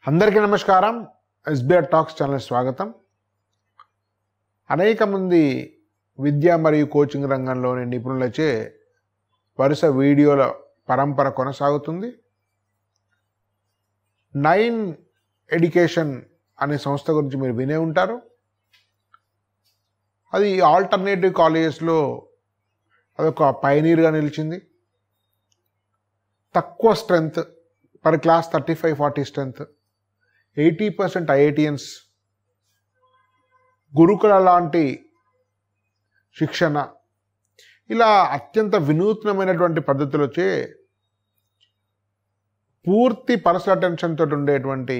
అందరికీ నమస్కారం. SBR talks channel స్వాగతం. అనేక మంది విద్య మరియు కోచింగ్ రంగంలోని నిపుణులచే వరుస వీడియోల పరంపర కొనసాగుతుంది. 9 ఎడ్యుకేషన్ అనే సంస్థ గురించి మీరు వినే ఉంటారు. అది ఆల్టర్నేటివ్ కాలేజెస్లో అదొక పైనీర్గా నిలిచింది. తక్కువ strength, per class 35-40 strength, 80% IITians, గురుకుల లాంటి శిక్షణ, ఇలా అత్యంత వినూత్నమైనటువంటి పద్ధతులచే పూర్తి పర్సనల్ అటెన్షన్ తోటి ఉండేటువంటి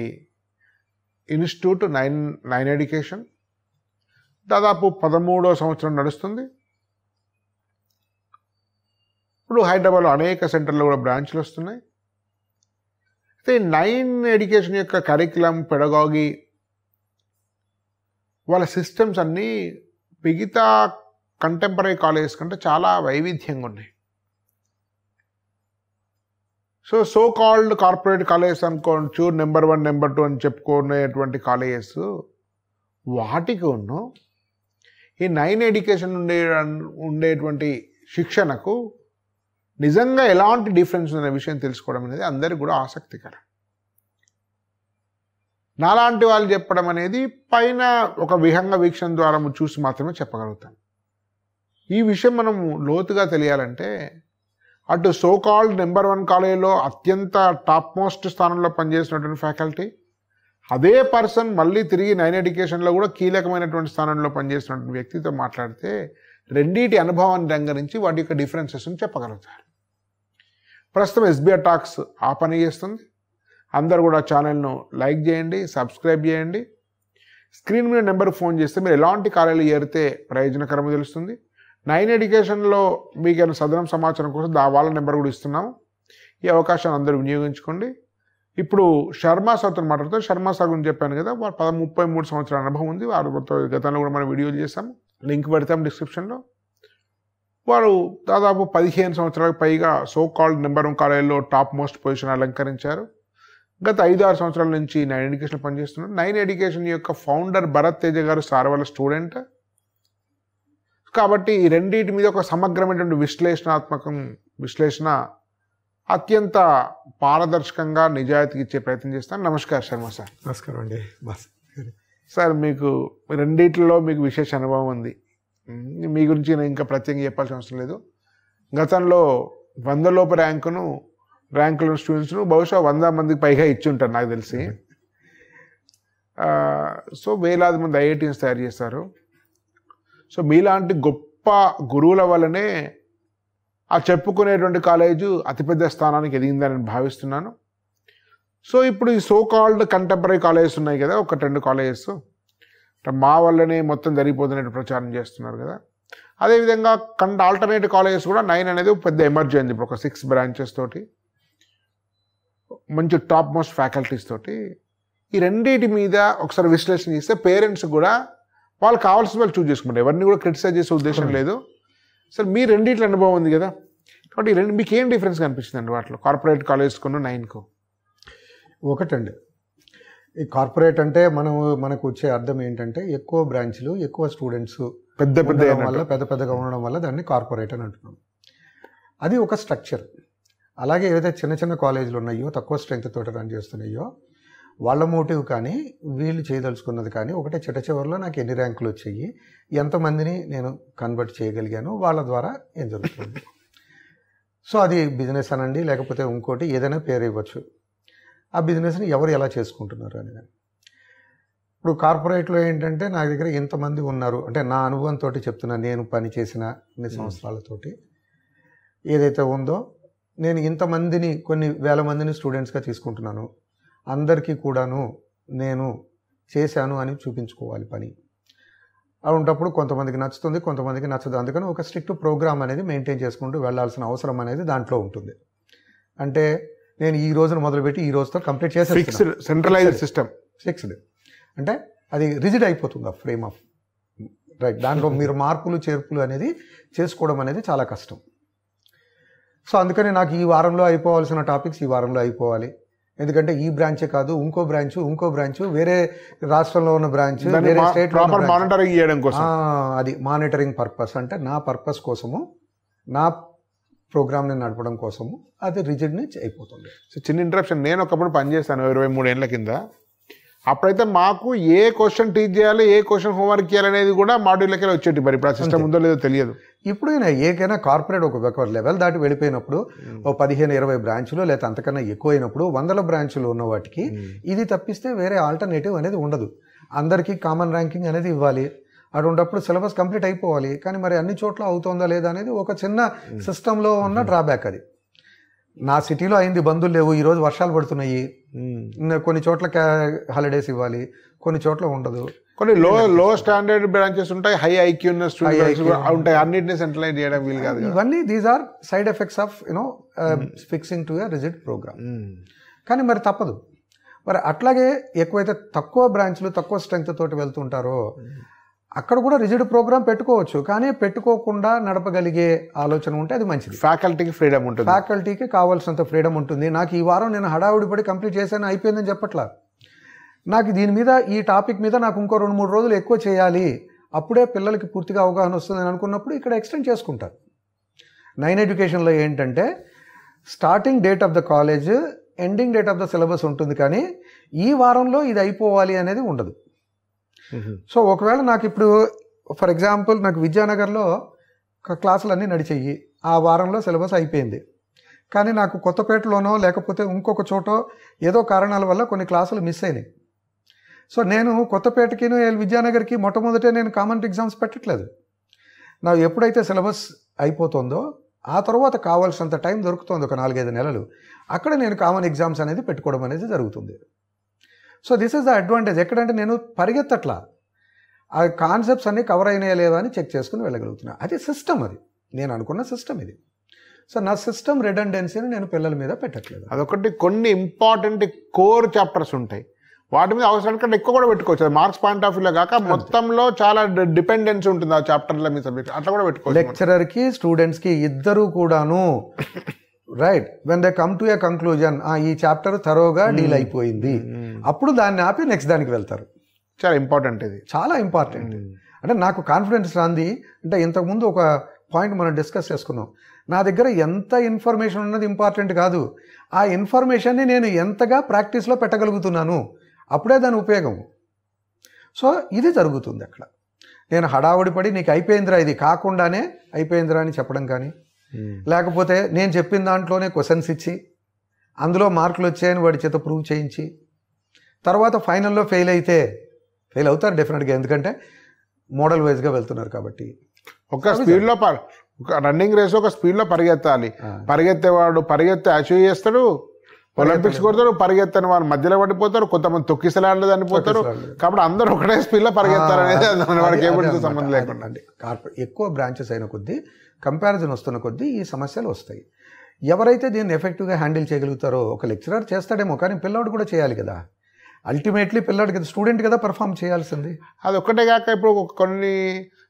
ఇన్స్టిట్యూట్ 9 ఎడ్యుకేషన్. దాదాపు 13వ సంవత్సరం నడుస్తుంది. ఇప్పుడు హైదరాబాద్లో అనేక సెంటర్లో కూడా బ్రాంచ్లు వస్తున్నాయి. అయితే 9 ఎడ్యుకేషన్ యొక్క కరికులం, పెడగాగి, వాళ్ళ సిస్టమ్స్ అన్నీ మిగతా కంటెంపరీ కాలేజెస్ కంటే చాలా వైవిధ్యంగా ఉన్నాయి. సో కాల్డ్ కార్పొరేట్ కాలేజెస్ అనుకోవచ్చు, నెంబర్ 1 నెంబర్ 2 అని చెప్పుకునేటువంటి కాలేజెస్, వాటికి ఈ 9 ఎడ్యుకేషన్ ఉండేటువంటి శిక్షణకు నిజంగా ఎలాంటి డిఫరెన్స్ అనే విషయం తెలుసుకోవడం అనేది అందరికీ కూడా ఆసక్తికరం. నాలాంటి వాళ్ళు చెప్పడం అనేది పైన ఒక విహంగ వీక్షణ ద్వారా చూసి మాత్రమే చెప్పగలుగుతాం. ఈ విషయం మనం లోతుగా తెలియాలంటే అటు సో కాల్డ్ నెంబర్ 1 కాలేజీలో అత్యంత టాప్ మోస్ట్ స్థానంలో పనిచేసినటువంటి ఫ్యాకల్టీ, అదే పర్సన్ మళ్ళీ తిరిగి 9 ఎడ్యుకేషన్లో కూడా కీలకమైనటువంటి స్థానంలో పనిచేసినటువంటి వ్యక్తితో మాట్లాడితే రెండింటి అనుభవాన్ని రంగరించి వాటి యొక్క డిఫరెన్సెస్ని చెప్పగలుగుతారు. ప్రస్తుతం ఎస్బిఆర్ టాక్స్ ఆ పని చేస్తుంది. అందరూ కూడా ఛానల్ను లైక్ చేయండి, సబ్స్క్రైబ్ చేయండి. స్క్రీన్ మీద నెంబర్ ఫోన్ చేస్తే మీరు ఎలాంటి కాలేజీలు చేరితే ప్రయోజనకరమో తెలుస్తుంది. 9 ఎడ్యుకేషన్లో మీకు సదరం సమాచారం కోసం వాళ్ళ నెంబర్ కూడా ఇస్తున్నాము. ఈ అవకాశాన్ని అందరూ వినియోగించుకోండి. ఇప్పుడు శర్మ సార్తో మాట్లాడుతూ, శర్మ సార్ గురించి చెప్పాను కదా, 33 సంవత్సరాల అనుభవం ఉంది. వారితో గతంలో కూడా మనం వీడియోలు చేస్తాము, లింక్ పెడతాం డిస్క్రిప్షన్లో. వారు దాదాపు 15 సంవత్సరాలకు పైగా సో కాల్డ్ నెంబర్ 1 కాలేజీలో టాప్ మోస్ట్ పొజిషన్ అలంకరించారు. గత 5-6 సంవత్సరాల నుంచి 9 ఎడ్యుకేషన్ పనిచేస్తున్నారు. 9 ఎడ్యుకేషన్ యొక్క ఫౌండర్ భరత్ తేజ గారు సార్ వాళ్ళ స్టూడెంట్. కాబట్టి ఈ రెండింటి మీద ఒక సమగ్రమైనటువంటి విశ్లేషణ అత్యంత పారదర్శకంగా నిజాయితీకి ఇచ్చే ప్రయత్నం చేస్తాను. నమస్కారం శర్మ సార్. నమస్కారం అండి. సార్, మీకు రెండిట్లో మీకు విశేష అనుభవం ఉంది. మీ గురించి నేను ఇంకా ప్రత్యేకంగా చెప్పాల్సిన అవసరం లేదు. గతంలో 100 లోపు ర్యాంకులు స్టూడెంట్స్ను బహుశా 100 మందికి పైగా ఇచ్చి ఉంటారు నాకు తెలిసి. సో వేలాది మంది ఐఐటీఎన్స్ తయారు చేస్తారు. సో మీలాంటి గొప్ప గురువుల వల్లనే ఆ చెప్పుకునేటువంటి కాలేజు అతిపెద్ద స్థానానికి ఎదిగిందని నేను భావిస్తున్నాను. సో ఇప్పుడు ఈ సో కాల్డ్ కంటెంపరీ కాలేజెస్ ఉన్నాయి కదా, 1-2 కాలేజెస్ మా వల్లనే మొత్తం జరిగిపోతున్నట్టు ప్రచారం చేస్తున్నారు కదా. అదేవిధంగా ఆల్టర్నేటివ్ కాలేజెస్ కూడా 9 అనేది పెద్ద ఎమర్జీ అయింది. ఇప్పుడు ఒక 6 బ్రాంచెస్ తోటి, మంచి టాప్ మోస్ట్ ఫ్యాకల్టీస్ తోటి. ఈ రెండింటి మీద ఒకసారి విశ్లేషణ చేస్తే పేరెంట్స్ కూడా వాళ్ళు కావాల్సిన వాళ్ళు చూస్ చేసుకుంటారు. ఎవరిని కూడా క్రిటిసైజ్ చేసే ఉద్దేశం లేదు. సార్, మీ రెండింటి అనుభవం ఉంది కదా, కాబట్టి మీకు ఏం డిఫరెన్స్ కనిపిస్తుందండి వాటిలో, కార్పొరేట్ కాలేజ్కు 9కు? ఒకటండి, ఈ కార్పొరేట్ అంటే మనకు వచ్చే అర్థం ఏంటంటే ఎక్కువ బ్రాంచ్లు, ఎక్కువ స్టూడెంట్స్, పెద్దగా ఉండడం వల్ల దాన్ని కార్పొరేట్ అని అంటున్నాం. అది ఒక స్ట్రక్చర్. అలాగే ఏదైతే చిన్న చిన్న కాలేజీలు ఉన్నాయో, తక్కువ స్ట్రెంగ్త్ తోటి రన్ చేస్తున్నాయో, వాళ్ళ మోటివ్ కానీ వీళ్ళు చేయదలుచుకున్నది కానీ ఒకటే, చివరిలో నాకు ఎన్ని ర్యాంకులు వచ్చాయి, ఎంతమందిని నేను కన్వర్ట్ చేయగలిగాను, వాళ్ళ ద్వారా ఏం జరుగుతుంది. సో అది బిజినెస్ అనండి, లేకపోతే ఇంకోటి ఏదైనా పేరు ఇవ్వచ్చు. ఆ బిజినెస్ని ఎవరు ఎలా చేసుకుంటున్నారు అనేది. ఇప్పుడు కార్పొరేట్లో ఏంటంటే నా దగ్గర ఇంతమంది ఉన్నారు అంటే నా అనుభవంతో చెప్తున్నా, నేను పని చేసిన అన్ని సంవత్సరాలతోటి ఏదైతే ఉందో, నేను ఇంతమందిని, కొన్ని వేల మందిని స్టూడెంట్స్గా తీసుకుంటున్నాను, అందరికీ కూడాను నేను చేశాను అని చూపించుకోవాలి పని. అలాంటప్పుడు కొంతమందికి నచ్చుతుంది, కొంతమందికి నచ్చదు. అందుకని ఒక స్ట్రిక్ట్ ప్రోగ్రామ్ అనేది మెయింటైన్ చేసుకుంటూ వెళ్ళాల్సిన అవసరం అనేది దాంట్లో ఉంటుంది. అంటే నేను ఈ రోజున మొదలుపెట్టి ఈ రోజుతో కంప్లీట్ చేసి, ఫిక్స్డ్ సెంట్రలైజ్డ్ సిస్టమ్, ఫిక్స్డ్ అంటే అది రిజిడ్ అయిపోతుంది ఆ ఫ్రేమ్ ఆఫ్ రైట్. దాంట్లో మీరు మార్పులు చేర్పులు అనేది చేసుకోవడం అనేది చాలా కష్టం. సో అందుకని నాకు ఈ వారంలో అయిపోవాల్సిన టాపిక్స్ ఈ వారంలో అయిపోవాలి, ఎందుకంటే ఈ బ్రాంచే కాదు, ఇంకో బ్రాంచ్, వేరే రాష్ట్రంలో ఉన్న బ్రాంచ్, వేరే స్టేట్ మానిటరింగ్ చేయడం కోసం, అది మానిటరింగ్ పర్పస్. అంటే నా పర్పస్ కోసము, నా ప్రోగ్రామ్ని నడపడం కోసము అది రిజిడ్ని అయిపోతుంది. సో చిన్న ఇంటరప్షన్, నేను ఒకప్పుడు పనిచేస్తాను 23 ఏళ్ల కింద. అప్పుడైతే మాకు ఏ క్వశ్చన్ టీచ్ చేయాలి, ఏ క్వశ్చన్ హోంవర్క్ చేయాలి అనేది కూడా మాడ్యూల్కి వచ్చేటి. మరి ఇప్పుడు ఆ సిస్టమ్ ఉందో లేదో తెలియదు. ఇప్పుడు ఏకైనా కార్పొరేట్ ఒక లెవెల్ దాటి వెళ్ళిపోయినప్పుడు, ఓ 15-20 బ్రాంచులు లేదా అంతకన్నా ఎక్కువ అయినప్పుడు, 100 బ్రాంచులు ఉన్న వాటికి ఇది తప్పిస్తే వేరే ఆల్టర్నేటివ్ అనేది ఉండదు. అందరికీ కామన్ ర్యాంకింగ్ అనేది ఇవ్వాలి, అటువంటిప్పుడు సిలబస్ కంప్లీట్ అయిపోవాలి. కానీ మరి అన్ని చోట్ల అవుతుందా లేదా అనేది ఒక చిన్న సిస్టంలో ఉన్న డ్రాబ్యాక్. అది నా సిటీలో అయింది, బంధువులు లేవు, ఈరోజు వర్షాలు పడుతున్నాయి, కొన్ని చోట్ల హాలిడేస్ ఇవ్వాలి, కొన్ని చోట్ల ఉండదు. కొన్ని లో స్టాండర్డ్ బ్రాంచెస్ ఉంటాయి, హై ఐక్యూ ఉన్న స్టూడెంట్స్ ఉంటాయి, అన్నింటినీ సెంట్రలైజ్ చేయడం వీలు కాదు. ఇవన్నీ these are side effects of fixing to a rigid program. కానీ మరి తప్పదు. మరి అట్లాగే ఎక్కువైతే తక్కువ బ్రాంచ్లు తక్కువ స్ట్రెంగ్త్ తోటి వెళ్తుంటారో అక్కడ కూడా రిజిడ్ ప్రోగ్రామ్ పెట్టుకోవచ్చు. కానీ పెట్టుకోకుండా నడపగలిగే ఆలోచన ఉంటే అది మంచిది. ఫ్యాకల్టీకి ఫ్రీడమ్ ఉంటుంది, ఫ్యాకల్టీకి కావాల్సినంత ఫ్రీడమ్ ఉంటుంది. నాకు ఈ వారం నేను హడావుడి పడి కంప్లీట్ చేశాను, అయిపోయిందని చెప్పట్లా. నాకు దీని మీద, ఈ టాపిక్ మీద నాకు ఇంకో 2-3 రోజులు ఎక్కువ చేయాలి, అప్పుడే పిల్లలకి పూర్తిగా అవగాహన వస్తుందని అనుకున్నప్పుడు ఇక్కడ ఎక్స్టెండ్ చేసుకుంటారు. 9 ఎడ్యుకేషన్లో ఏంటంటే starting date of the college, ending date of the syllabus ఉంటుంది, కానీ ఈ వారంలో ఇది అయిపోవాలి అనేది ఉండదు. సో ఒకవేళ నాకు ఇప్పుడు ఫర్ ఎగ్జాంపుల్ నాకు విద్యానగర్లో క్లాసులన్నీ నడిచేయి, ఆ వారంలో సిలబస్ అయిపోయింది. కానీ నాకు కొత్తపేటలోనో లేకపోతే ఇంకొక చోటో ఏదో కారణాల వల్ల కొన్ని క్లాసులు మిస్ అయినాయి. సో నేను కొత్తపేటకి విద్యానగర్కి మొట్టమొదటే నేను కామన్ ఎగ్జామ్స్ పెట్టట్లేదు. నాకు ఎప్పుడైతే సిలబస్ అయిపోతుందో ఆ తర్వాత కావాల్సినంత టైం దొరుకుతుంది, ఒక 4-5 నెలలు, అక్కడ నేను కామన్ ఎగ్జామ్స్ అనేది పెట్టుకోవడం అనేది జరుగుతుంది. So this is the advantage. ఎక్కడంటే నేను పరిగెత్తట్లా, ఆ కాన్సెప్ట్స్ అన్నీ కవర్ అయినాయా లేదా అని చెక్ చేసుకుని వెళ్ళగలుగుతున్నా. అది సిస్టమ్, అది నేను అనుకున్న సిస్టమ్ ఇది. సో నా సిస్టమ్ రిడెండెన్సీని నేను పిల్లల మీద పెట్టట్లేదు. అదొకటి. కొన్ని ఇంపార్టెంట్ కోర్ చాప్టర్స్ ఉంటాయి, వాటి మీద అవసరం కంటే ఎక్కువ కూడా పెట్టుకోవచ్చు. మార్క్స్ పాయింట్ ఆఫ్ వ్యూలో కాక మొత్తంలో చాలా డిపెండెన్సీ ఉంటుంది ఆ చాప్టర్లో మీ సబ్జెక్ట్, అట్లా కూడా పెట్టుకోవచ్చు. లెక్చరర్కి స్టూడెంట్స్కి ఇద్దరు కూడాను right when they come to a conclusion, ఈ చాప్టర్ థరోగా డీల్ అయిపోయింది, అప్పుడు దాన్ని ఆపి నెక్స్ట్ దానికి వెళ్తారు. చాలా ఇంపార్టెంట్, ఇది చాలా ఇంపార్టెంట్. అంటే నాకు కాన్ఫిడెన్స్ రాంది అంటే ఇంతకుముందు ఒక పాయింట్ మనం డిస్కస్ చేసుకున్నాం, నా దగ్గర ఎంత ఇన్ఫర్మేషన్ ఉన్నది ఇంపార్టెంట్ కాదు, ఆ ఇన్ఫర్మేషన్ని నేను ఎంతగా ప్రాక్టీస్లో పెట్టగలుగుతున్నాను, అప్పుడే దాని ఉపయోగం. సో ఇది జరుగుతుంది అక్కడ. నేను హడావుడి పడి నీకు అయిపోయిందిరా, ఇది కాకుండానే అయిపోయిందిరా అని చెప్పడం కానీ, లేకపోతే నేను చెప్పిన దాంట్లోనే క్వశ్చన్స్ ఇచ్చి అందులో మార్కులు వచ్చాయని వాడి చేత ప్రూవ్ చేయించి తర్వాత ఫైనల్లో ఫెయిల్ అవుతారు డెఫినెట్గా, ఎందుకంటే మోడల్ వైజ్గా వెళ్తున్నారు కాబట్టి. ఒక స్పీడ్లో రన్నింగ్ రేస్ ఒక స్పీడ్లో పరిగెత్తాలి, పరిగెత్తేవాడు పరిగెత్తే అచీవ్ చేస్తాడు, ఒలింపిక్స్ కొడతారు, పరిగెత్తని వాళ్ళు మధ్యలో పడిపోతారు, కొంతమంది తొక్కిసలాడలేదు అనిపోతారు. కాబట్టి అందరూ ఒకటే స్పీడ్లో పరిగెత్తారు అనేది వాడికి ఏమిటి సంబంధం లేకుండా. ఎక్కువ బ్రాంచెస్ అయిన కొద్దీ, కంపారిజన్ వస్తున్న కొద్దీ ఈ సమస్యలు వస్తాయి. ఎవరైతే దీన్ని ఎఫెక్టివ్గా హ్యాండిల్ చేయగలుగుతారో, ఒక లెక్చరర్ చేస్తాడేమో కానీ పిల్లాడు కూడా చేయాలి కదా. అల్టిమేట్లీ పిల్లాడు కదా, స్టూడెంట్ కదా పర్ఫామ్ చేయాల్సింది. అది ఒక్కటే కాక ఇప్పుడు కొన్ని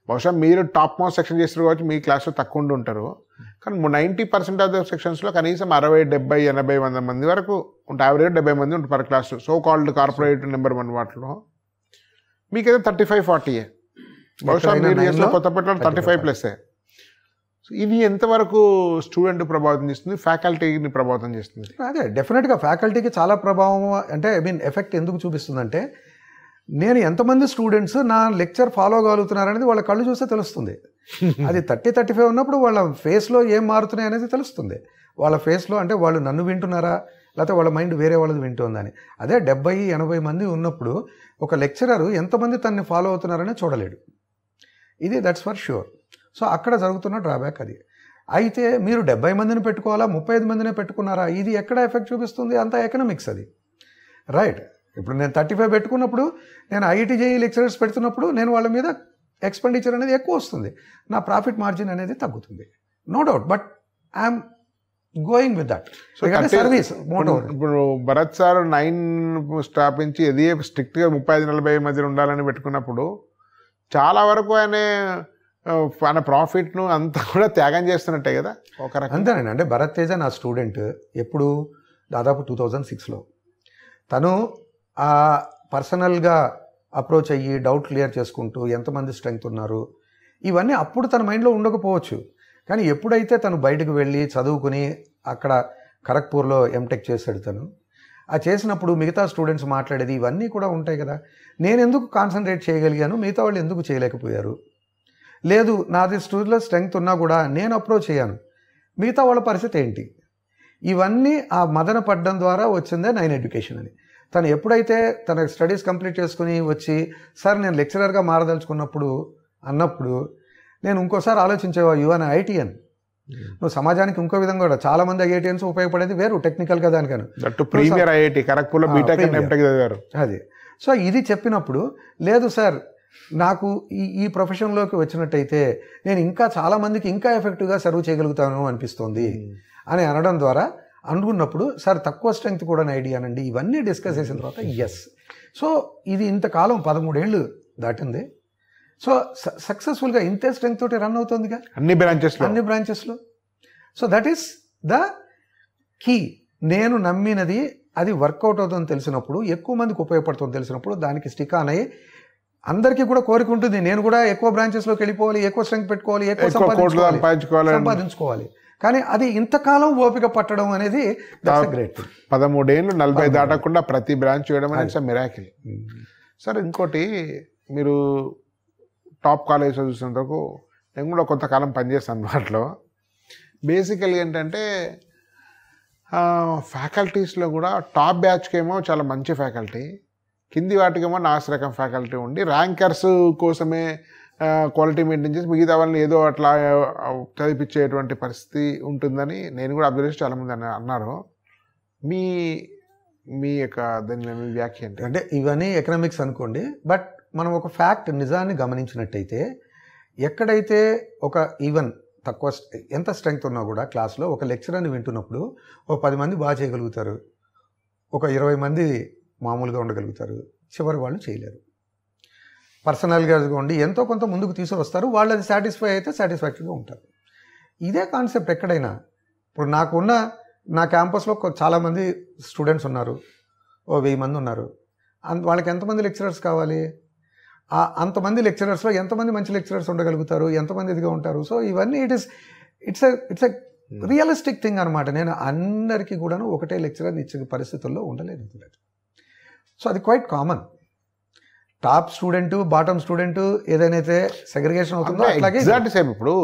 బహుశా మీరు టాప్ మోస్ట్ సెక్షన్ చేస్తారు కాబట్టి మీ క్లాస్లో తక్కువ ఉండి ఉంటారు, కానీ 90% ఆఫ్ ద సెక్షన్స్లో కనీసం 60, 70, 80 మంది వరకు ఉంటారు. యావరేజ్ 70 మంది ఉంటారు per class. So called corporate number 1 వాటిలో మీకైతే 35-40. బహుశా మీరు కొత్తపేటలో 35+. ఇది ఎంతవరకు స్టూడెంట్ ప్రభావితం చేస్తుంది, ఫ్యాకల్టీని ప్రభావితం చేస్తుంది? అదే డెఫినెట్గా ఫ్యాకల్టీకి చాలా ప్రభావం, అంటే ఎఫెక్ట్ ఎందుకు చూపిస్తుందంటే, నేను ఎంతమంది స్టూడెంట్స్ నా లెక్చర్ ఫాలో కాగలుగుతున్నారనేది వాళ్ళ కళ్ళు చూస్తే తెలుస్తుంది. అది 30-35 ఉన్నప్పుడు వాళ్ళ ఫేస్లో ఏం మారుతున్నాయి అనేది తెలుస్తుంది. వాళ్ళ ఫేస్లో అంటే వాళ్ళు నన్ను వింటున్నారా లేకపోతే వాళ్ళ మైండ్ వేరే వాళ్ళది వింటుందని. అదే 70-80 మంది ఉన్నప్పుడు ఒక లెక్చరర్ ఎంతమంది తనని ఫాలో అవుతున్నారనే చూడలేడు. ఇది దట్స్ ఫర్ ష్యూర్. సో అక్కడ జరుగుతున్న డ్రాబ్యాక్ అది. అయితే మీరు 70 మందిని పెట్టుకోవాలా, 35 మందినే పెట్టుకున్నారా, ఇది ఎక్కడ ఎఫెక్ట్ చూపిస్తుంది? అంతా ఎకనామిక్స్ అది, రైట్. ఇప్పుడు నేను 35 పెట్టుకున్నప్పుడు, నేను ఐఐటి జేఈ లెక్చరర్స్ పెడుతున్నప్పుడు నేను వాళ్ళ మీద ఎక్స్పెండిచర్ అనేది ఎక్కువ వస్తుంది, నా ప్రాఫిట్ మార్జిన్ అనేది తగ్గుతుంది, no doubt. But I'm going with that. So service motto. ఇప్పుడు భరత్ సార్ 9 స్థాపించి ఇది స్ట్రిక్ట్గా 35-40 మధ్య ఉండాలని పెట్టుకున్నప్పుడు చాలా వరకు ఆయన ప్రాఫిట్ను అంతా కూడా త్యాగం చేస్తున్నట్టే కదా ఒక రకం. అంతేనండి. అంటే భరత్ తేజ నా స్టూడెంట్ ఎప్పుడు దాదాపు 2006లో తను ఆ పర్సనల్గా అప్రోచ్ అయ్యి డౌట్ క్లియర్ చేసుకుంటూ ఎంతమంది స్ట్రెంగ్త్ ఉన్నారు ఇవన్నీ అప్పుడు తన మైండ్లో ఉండకపోవచ్చు. కానీ ఎప్పుడైతే తను బయటకు వెళ్ళి చదువుకుని అక్కడ ఖరగ్పూర్లో ఎంటెక్ చేశాడు, తను ఆ చేసినప్పుడు మిగతా స్టూడెంట్స్ మాట్లాడేది ఇవన్నీ కూడా ఉంటాయి కదా. నేను ఎందుకు కాన్సన్ట్రేట్ చేయగలిగాను, మిగతా వాళ్ళు ఎందుకు చేయలేకపోయారు? లేదు, నాది స్టూడెంట్లో స్ట్రెంగ్త్ ఉన్నా కూడా నేను అప్రోచ్ అయ్యాను, మిగతా వాళ్ళ పరిస్థితి ఏంటి? ఇవన్నీ ఆ మదన పడ్డం ద్వారా వచ్చిందే 9 ఎడ్యుకేషన్ అని. తను ఎప్పుడైతే తన స్టడీస్ కంప్లీట్ చేసుకుని వచ్చి సార్ నేను లెక్చరర్గా మారదలుచుకున్నప్పుడు అన్నప్పుడు నేను ఇంకోసారి ఆలోచించేవా, యు అని ఐటీఎన్, నువ్వు సమాజానికి ఇంకో విధంగా కూడా చాలామంది ఐఐటిఎన్స్ ఉపయోగపడేది వేరు టెక్నికల్గా దానికను. ప్రీమియర్ ఐఐటి ఖరగ్పూర్లో బీటెక్ ఎంటెక్ చదివారు. అది సో ఇది చెప్పినప్పుడు లేదు సార్ నాకు ఈ ప్రొఫెషన్లోకి వచ్చినట్టయితే నేను ఇంకా చాలామందికి ఇంకా ఎఫెక్టివ్గా సర్వ్ చేయగలుగుతాను అనిపిస్తుంది అని అనడం ద్వారా అనుకున్నప్పుడు సార్ తక్కువ స్ట్రెంగ్త్ కూడా ఐడియా అనండి. ఇవన్నీ డిస్కస్ చేసిన తర్వాత ఎస్, సో ఇది ఇంతకాలం 13 ఏళ్ళు దాటింది. సో సక్సెస్ఫుల్గా ఇంతే స్ట్రెంగ్త్ తోటి రన్ అవుతుందిగా అన్ని బ్రాంచెస్లో. So that is the key. నేను నమ్మినది అది వర్కౌట్ అవుతుందని తెలిసినప్పుడు, ఎక్కువ మందికి ఉపయోగపడుతుంది తెలిసినప్పుడు దానికి స్టిక్ ఆన్ అయ్యి అందరికీ కూడా కోరిక ఉంటుంది, నేను కూడా ఎక్కువ బ్రాంచెస్లోకి వెళ్ళిపోవాలి, ఎక్కువ స్ట్రెంగ్త్ పెట్టుకోవాలి, ఎక్కువ సంపాదించుకోవాలి. కానీ అది ఇంతకాలం ఓపిక పట్టడం అనేది గ్రేట్. 13 ఏళ్ళు 40 దాటకుండా ప్రతి బ్రాంచ్ చేయడం అనేది మిరాకిల్. సార్ ఇంకోటి, మీరు టాప్ కాలేజ్లో చూసినందుకు నేను కూడా కొంతకాలం పనిచేస్తాను వాటిలో. బేసికల్గా ఏంటంటే ఫ్యాకల్టీస్లో కూడా టాప్ బ్యాచ్కేమో చాలా మంచి ఫ్యాకల్టీ, కింది వాటికేమో నాసిరకం ఫ్యాకల్టీ ఉండి ర్యాంకర్స్ కోసమే క్వాలిటీ మెయింటైన్ చేసి మిగతా వాళ్ళని ఏదో అట్లా చదివించేటువంటి పరిస్థితి ఉంటుందని నేను కూడా అబ్జర్వ్ చేసి చాలామంది అన్నారు. మీ యొక్క దాని వ్యాఖ్య ఏంటి? అంటే ఇవన్నీ ఎకనామిక్స్ అనుకోండి, బట్ మనం ఒక ఫ్యాక్ట్ నిజాన్ని గమనించినట్టయితే ఎక్కడైతే ఒక ఈవెన్ తక్కువ ఎంత స్ట్రెంగ్త్ ఉన్నా కూడా క్లాస్లో ఒక లెక్చరర్ని వింటున్నప్పుడు ఒక 10 మంది బాగా చేయగలుగుతారు, ఒక 20 మంది మామూలుగా ఉండగలుగుతారు, చివరి వాళ్ళు చేయలేరు. పర్సనల్గా ఉండి ఎంతో కొంత ముందుకు తీసుకొస్తారు, వాళ్ళు అది సాటిస్ఫై అయితే సాటిస్ఫాక్టరీగా ఉంటారు. ఇదే కాన్సెప్ట్ ఎక్కడైనా. ఇప్పుడు నా క్యాంపస్లో చాలామంది స్టూడెంట్స్ ఉన్నారు, ఓ 1000 మంది ఉన్నారు. వాళ్ళకి ఎంతమంది లెక్చరర్స్ కావాలి? అంతమంది లెక్చరర్స్లో ఎంతమంది మంచి లెక్చరర్స్ ఉండగలుగుతారు, ఎంతమంది ఇదిగా ఉంటారు? సో ఇవన్నీ ఇట్స్ ఎ రియలిస్టిక్ థింగ్ అనమాట. నేను అందరికీ కూడాను ఒకటే లెక్చరర్ ఇచ్చే పరిస్థితుల్లో ఉండలేదు. సో అది quite common. Top student bottom student ఏదైతే సెగ్రిగేషన్ అవుతుందో అట్లాగే ఎగ్జాక్ట్ సేమ్. ఇప్పుడు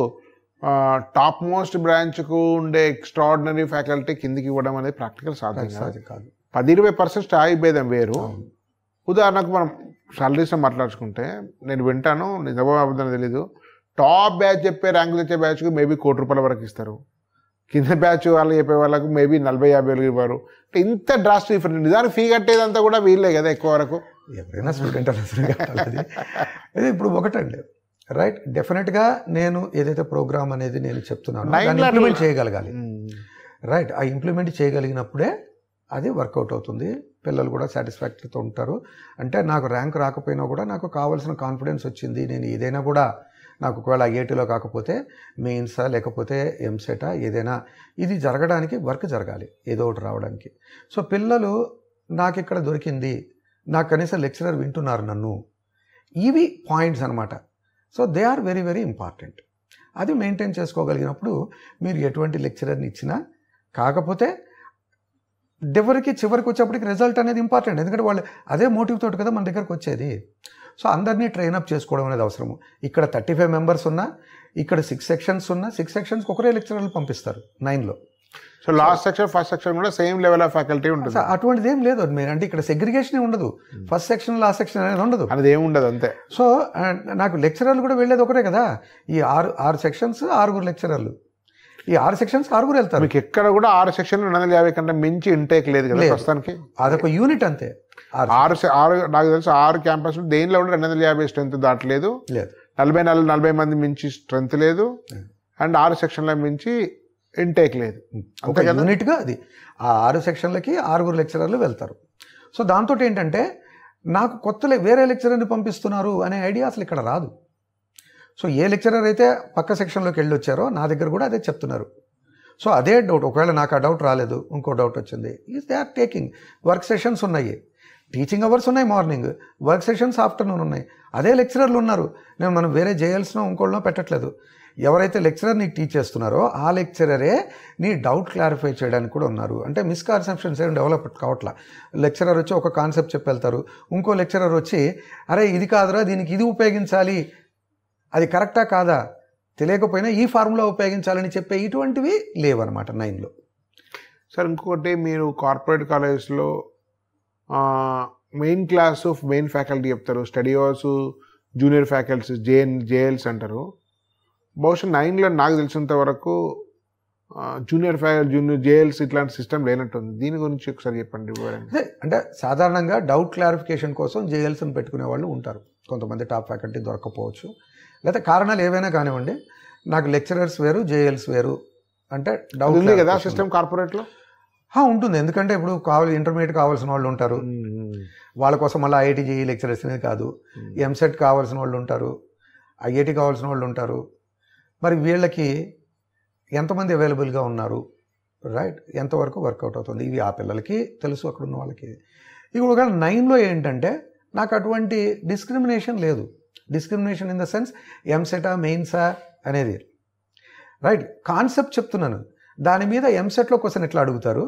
టాప్ మోస్ట్ బ్రాంచ్కు ఉండే ఎక్స్ట్రాడినరీ ఫ్యాకల్టీ కిందికి ఇవ్వడం అనేది ప్రాక్టికల్ సాధ్యం కాదు. 10-20% స్థాయి భేదం వేరు. ఉదాహరణకు మనం సాలరీస్ మాట్లాడుకుంటే నేను వింటాను, నిజమో అబద్ధం తెలీదు, టాప్ బ్యాచ్ చెప్పే ర్యాంక్ తెచ్చే బ్యాచ్కు మేబీ ₹1,00,00,000 వరకు ఇస్తారు, కింద బ్యాచ్ వాళ్ళు చెప్పే వాళ్ళకు మేబీ 40-50 ఇవ్వరు. ఇంత డ్రాస్టిక్ డిఫరెన్స్. నిజానికి ఫీ కట్టేదంతా కూడా వీళ్ళే కదా ఎక్కువ వరకు. ఎవరైనా స్టూడెంట్ అనేది ఇప్పుడు ఒకటండి, రైట్? డెఫినెట్గా నేను ఏదైతే ప్రోగ్రామ్ అనేది నేను చెప్తున్నాను ఇంప్లిమెంట్ చేయగలగాలి, రైట్? ఆ ఇంప్లిమెంట్ చేయగలిగినప్పుడే అది వర్కౌట్ అవుతుంది, పిల్లలు కూడా సాటిస్ఫాక్టరీతో ఉంటారు. అంటే నాకు ర్యాంక్ రాకపోయినా కూడా నాకు కావాల్సిన కాన్ఫిడెన్స్ వచ్చింది, నేను ఏదైనా కూడా నాకు ఒకవేళ ఐఐటీలో కాకపోతే మెయిన్సా లేకపోతే ఎంసెటా ఏదైనా ఇది జరగడానికి వర్క్ జరగాలి, ఏదో ఒకటి రావడానికి. సో పిల్లలు నాకు ఇక్కడ దొరికింది, నాకు కనీసం లెక్చరర్ వింటున్నారు నన్ను, ఇవి పాయింట్స్ అనమాట. So they are very very important. అది మెయింటైన్ చేసుకోగలిగినప్పుడు మీరు ఎటువంటి లెక్చరర్ని ఇచ్చినా, కాకపోతే చివరికి వచ్చేప్పటికి రిజల్ట్ అనేది ఇంపార్టెంట్. ఎందుకంటే వాళ్ళు అదే మోటివ్ తోటి కదా మన దగ్గరకు వచ్చేది. సో అందరినీ ట్రైనప్ చేసుకోవడం అనేది అవసరము. ఇక్కడ 35 మెంబర్స్ ఉన్నా, ఇక్కడ 6 సెక్షన్స్ ఉన్నా, 6 సెక్షన్స్కి ఒకరే లెక్చరర్లు పంపిస్తారు 9లో. So last section first section కూడా సేమ్ లెవెల్ ఆఫ్ ఫ్యాకల్టీ ఉంటుంది. అటువంటిది ఏం లేదు అంటే ఇక్కడ సెగ్రిగేషన్ ఉండదు, ఫస్ట్ సెక్షన్ లాస్ట్ సెక్షన్ అనేది ఉండదు, అది ఏమి ఉండదు అంతే. సో నాకు లెక్చరర్లు కూడా వెళ్ళేది ఒకటే కదా. ఈ 6 సెక్షన్స్ 6 లెక్చరర్లు, ఈ 6 సెక్షన్స్ 6 వెళ్తారు. మీకు ఎక్కడ కూడా 6 సెక్షన్లు 250 కంటే మించి ఇంటేక్ లేదు కదా ప్రస్తుతానికి. అదొక యూనిట్ అంతే. 6 నాకు తెలుసు 6 క్యాంపస్ దేనిలో కూడా 250 స్ట్రెంత్ దాటలేదు, 40 మంది మించి స్ట్రెంత్ లేదు, అండ్ 6 సెక్షన్ల మించి ఇంటేక్ లేదు. ఒక యూనిట్గా అది ఆ 6 సెక్షన్లకి 6 లెక్చరర్లు వెళ్తారు. సో దాంతో ఏంటంటే నాకు వేరే లెక్చరర్ని పంపిస్తున్నారు అనే ఐడియా అసలు ఇక్కడ రాదు. సో ఏ లెక్చరర్ అయితే పక్క సెక్షన్లోకి వెళ్ళి వచ్చారో నా దగ్గర కూడా అదే చెప్తున్నారు. సో అదే డౌట్, ఒకవేళ నాకు ఆ డౌట్ రాలేదు, ఇంకో డౌట్ వచ్చింది, is they are taking work sessions ఉన్నాయి, టీచింగ్ అవర్స్ ఉన్నాయి, మార్నింగ్ వర్క్ సెషన్స్ ఆఫ్టర్నూన్ ఉన్నాయి, అదే లెక్చరర్లు ఉన్నారు. మనం వేరే జేఎల్స్నో ఇంకోళ్ళనో పెట్టట్లేదు. ఎవరైతే లెక్చరర్ నీకు టీచ్ చేస్తున్నారో ఆ లెక్చరరే నీ డౌట్ క్లారిఫై చేయడానికి కూడా ఉన్నారు. అంటే మిస్కాన్సెప్షన్స్ ఏం డెవలప్ కావట్లా. లెక్చరర్ వచ్చి ఒక కాన్సెప్ట్ చెప్పి వెళ్తారు, ఇంకో లెక్చరర్ వచ్చి అరే ఇది కాదురా, దీనికి ఇది ఉపయోగించాలి, అది కరెక్టా కాదా తెలియకపోయినా ఈ ఫార్ములా ఉపయోగించాలని చెప్పే ఇటువంటివి లేవన్నమాట 9లో. సార్ ఇంకొకటి, మీరు కార్పొరేట్ కాలేజెస్లో main class of main faculty చెప్తారు, study hours junior faculties JLs అంటారు. బహుశా 9లో నాకు తెలిసినంత వరకు జూనియర్ జేఎల్స్ ఇట్లాంటి సిస్టమ్ లేనట్టుంది. దీని గురించి ఒకసారి చెప్పండి. అంటే సాధారణంగా డౌట్ క్లారిఫికేషన్ కోసం జేఎల్స్ని పెట్టుకునే వాళ్ళు ఉంటారు. కొంతమంది టాప్ ఫ్యాకల్టీ దొరకపోవచ్చు, లేదా కారణాలు ఏవైనా కానివ్వండి. నాకు లెక్చరర్స్ వేరు, జేఎల్స్ వేరు అంటే డౌట్ ఉంది కదా సిస్టమ్ కార్పొరేట్లో ఉంటుంది. ఎందుకంటే ఇప్పుడు ఇంటర్మీడియట్ కావాల్సిన వాళ్ళు ఉంటారు, వాళ్ళ కోసం మళ్ళీ ఐఐటి జేఈ లెక్చరర్స్ అనేది కాదు, ఎంసెట్ కావాల్సిన వాళ్ళు ఉంటారు, ఐఐటి కావాల్సిన వాళ్ళు ఉంటారు. మరి వీళ్ళకి ఎంతమంది అవైలబుల్గా ఉన్నారు, రైట్, ఎంతవరకు వర్కౌట్ అవుతుంది, ఇవి ఆ పిల్లలకి తెలుసు, అక్కడ ఉన్న వాళ్ళకి. ఇప్పుడు ఒక 9లో ఏంటంటే నాకు అటువంటి డిస్క్రిమినేషన్ లేదు. డిస్క్రిమినేషన్ ఇన్ ద సెన్స్ ఎంసెటా మెయిన్సా అనేది, రైట్, కాన్సెప్ట్ చెప్తున్నాను. దాని మీద ఎంసెట్లో క్వశ్చన్ ఎట్లా అడుగుతారు,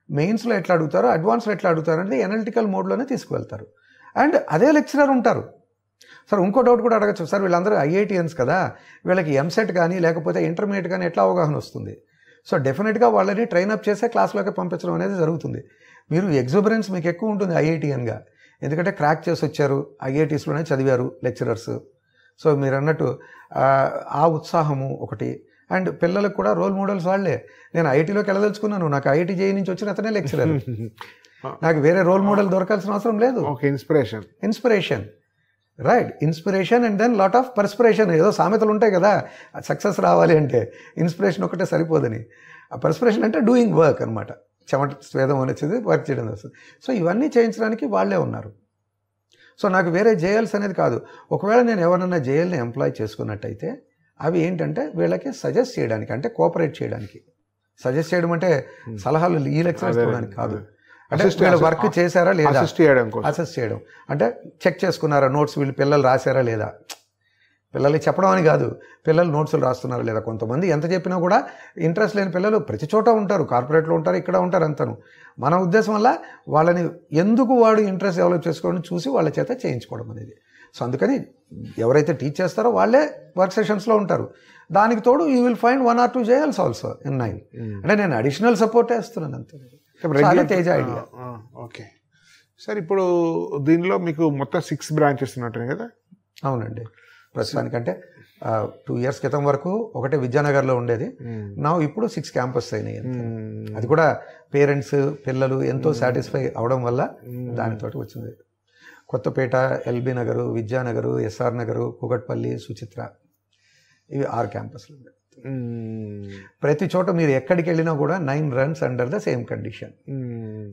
మెయిన్స్లో ఎట్లా అడుగుతారు, అడ్వాన్స్లో ఎట్లా అడుగుతారు అనేది ఎనాలిటికల్ మోడ్లోనే తీసుకువెళ్తారు. అండ్ అదే లెక్చరర్ ఉంటారు. సార్ ఇంకో డౌట్ కూడా అడగచ్చు, సార్ వీళ్ళందరూ ఐఐటియన్స్ కదా, వీళ్ళకి ఎంసెట్ కానీ లేకపోతే ఇంటర్మీడియట్ కానీ ఎట్లా అవగాహన వస్తుంది? సో డెఫినెట్గా వాళ్ళని ట్రైన్అప్ చేసే క్లాస్లోకి పంపించడం అనేది జరుగుతుంది. మీరు ఎగ్జూబరెన్స్ మీకు ఎక్కువ ఉంటుంది ఐఐటియన్గా, ఎందుకంటే క్రాక్ చేసి వచ్చారు, ఐఐటీస్లోనే చదివారు లెక్చరర్స్. సో మీరు అన్నట్టు ఆ ఉత్సాహము ఒకటి. అండ్ పిల్లలకు కూడా రోల్ మోడల్స్ వాళ్ళే. నేను ఐఐటీలోకి వెళ్ళదలుచుకున్నాను, నాకు ఐఐటీ జేఈ నుంచి వచ్చిన అతనే లెక్చరర్, నాకు వేరే రోల్ మోడల్ దొరకాల్సిన అవసరం లేదు. Inspiration right, inspiration and then lot of perspiration. ఏదో సామెతలు ఉంటాయి కదా, సక్సెస్ రావాలి అంటే ఇన్స్పిరేషన్ ఒకటే సరిపోదని. ఆ పర్స్పిరేషన్ అంటే డూయింగ్ వర్క్ అనమాట, చెమట స్వేదం అనేది వర్క్ చేయడం వస్తుంది. సో ఇవన్నీ చేయించడానికి వాళ్ళే ఉన్నారు. సో నాకు వేరే జేఎల్స్ అనేది కాదు. ఒకవేళ నేను ఎవరన్నా జేఎల్ని ఎంప్లాయ్ చేసుకున్నట్టయితే అవి ఏంటంటే వీళ్ళకి సజెస్ట్ చేయడానికి, అంటే కోఆపరేట్ చేయడానికి. సజెస్ట్ చేయడం అంటే సలహాలు ఈ లెక్చరర్స్ ఇవ్వడానికి కాదు, అంటే వీళ్ళు వర్క్ చేశారా లేదా అసెస్ చేయడం, అంటే చెక్ చేసుకున్నారా నోట్స్, వీళ్ళు పిల్లలు రాశారా లేదా, పిల్లలకి చెప్పడం అని కాదు, పిల్లలు నోట్స్లు రాస్తున్నారా లేదా. కొంతమంది ఎంత చెప్పినా కూడా ఇంట్రెస్ట్ లేని పిల్లలు ప్రతి చోట ఉంటారు, కార్పొరేట్లో ఉంటారు, ఇక్కడ ఉంటారు అంతను. మన ఉద్దేశం వల్ల వాళ్ళని ఎందుకు వాడు ఇంట్రెస్ట్ డెవలప్ చేసుకోవడం చూసి వాళ్ళ చేత చేయించుకోవడం అనేది. సో అందుకని ఎవరైతే టీచ్ చేస్తారో వాళ్ళే వర్క్ సెషన్స్లో ఉంటారు. దానికి తోడు you will find 1 or 2 JLs also in 9. అంటే నేను అడిషనల్ సపోర్ట్ వేస్తున్నాను అంతే. తేజ ఐడియా. ఓకే సార్, ఇప్పుడు దీనిలో మీకు మొత్తం 6 బ్రాంచెస్ ఉన్నట్టు కదా? అవునండి, ప్రస్తుతానికంటే 2 years క్రితం వరకు ఒకటే విద్యానగర్లో ఉండేది, నా ఇప్పుడు 6 క్యాంపస్ అయినాయి. అది కూడా పేరెంట్స్ పిల్లలు ఎంతో సాటిస్ఫై అవడం వల్ల దానితోటి వచ్చింది. కొత్తపేట, ఎల్బీ నగరు, విద్యానగరు, ఎస్ఆర్ నగరు, కూకట్పల్లి, సుచిత్ర, ఇవి 6 క్యాంపస్లు ఉన్నాయి. ప్రతి చోట మీరు ఎక్కడికి వెళ్ళినా కూడా 9 runs under the same condition,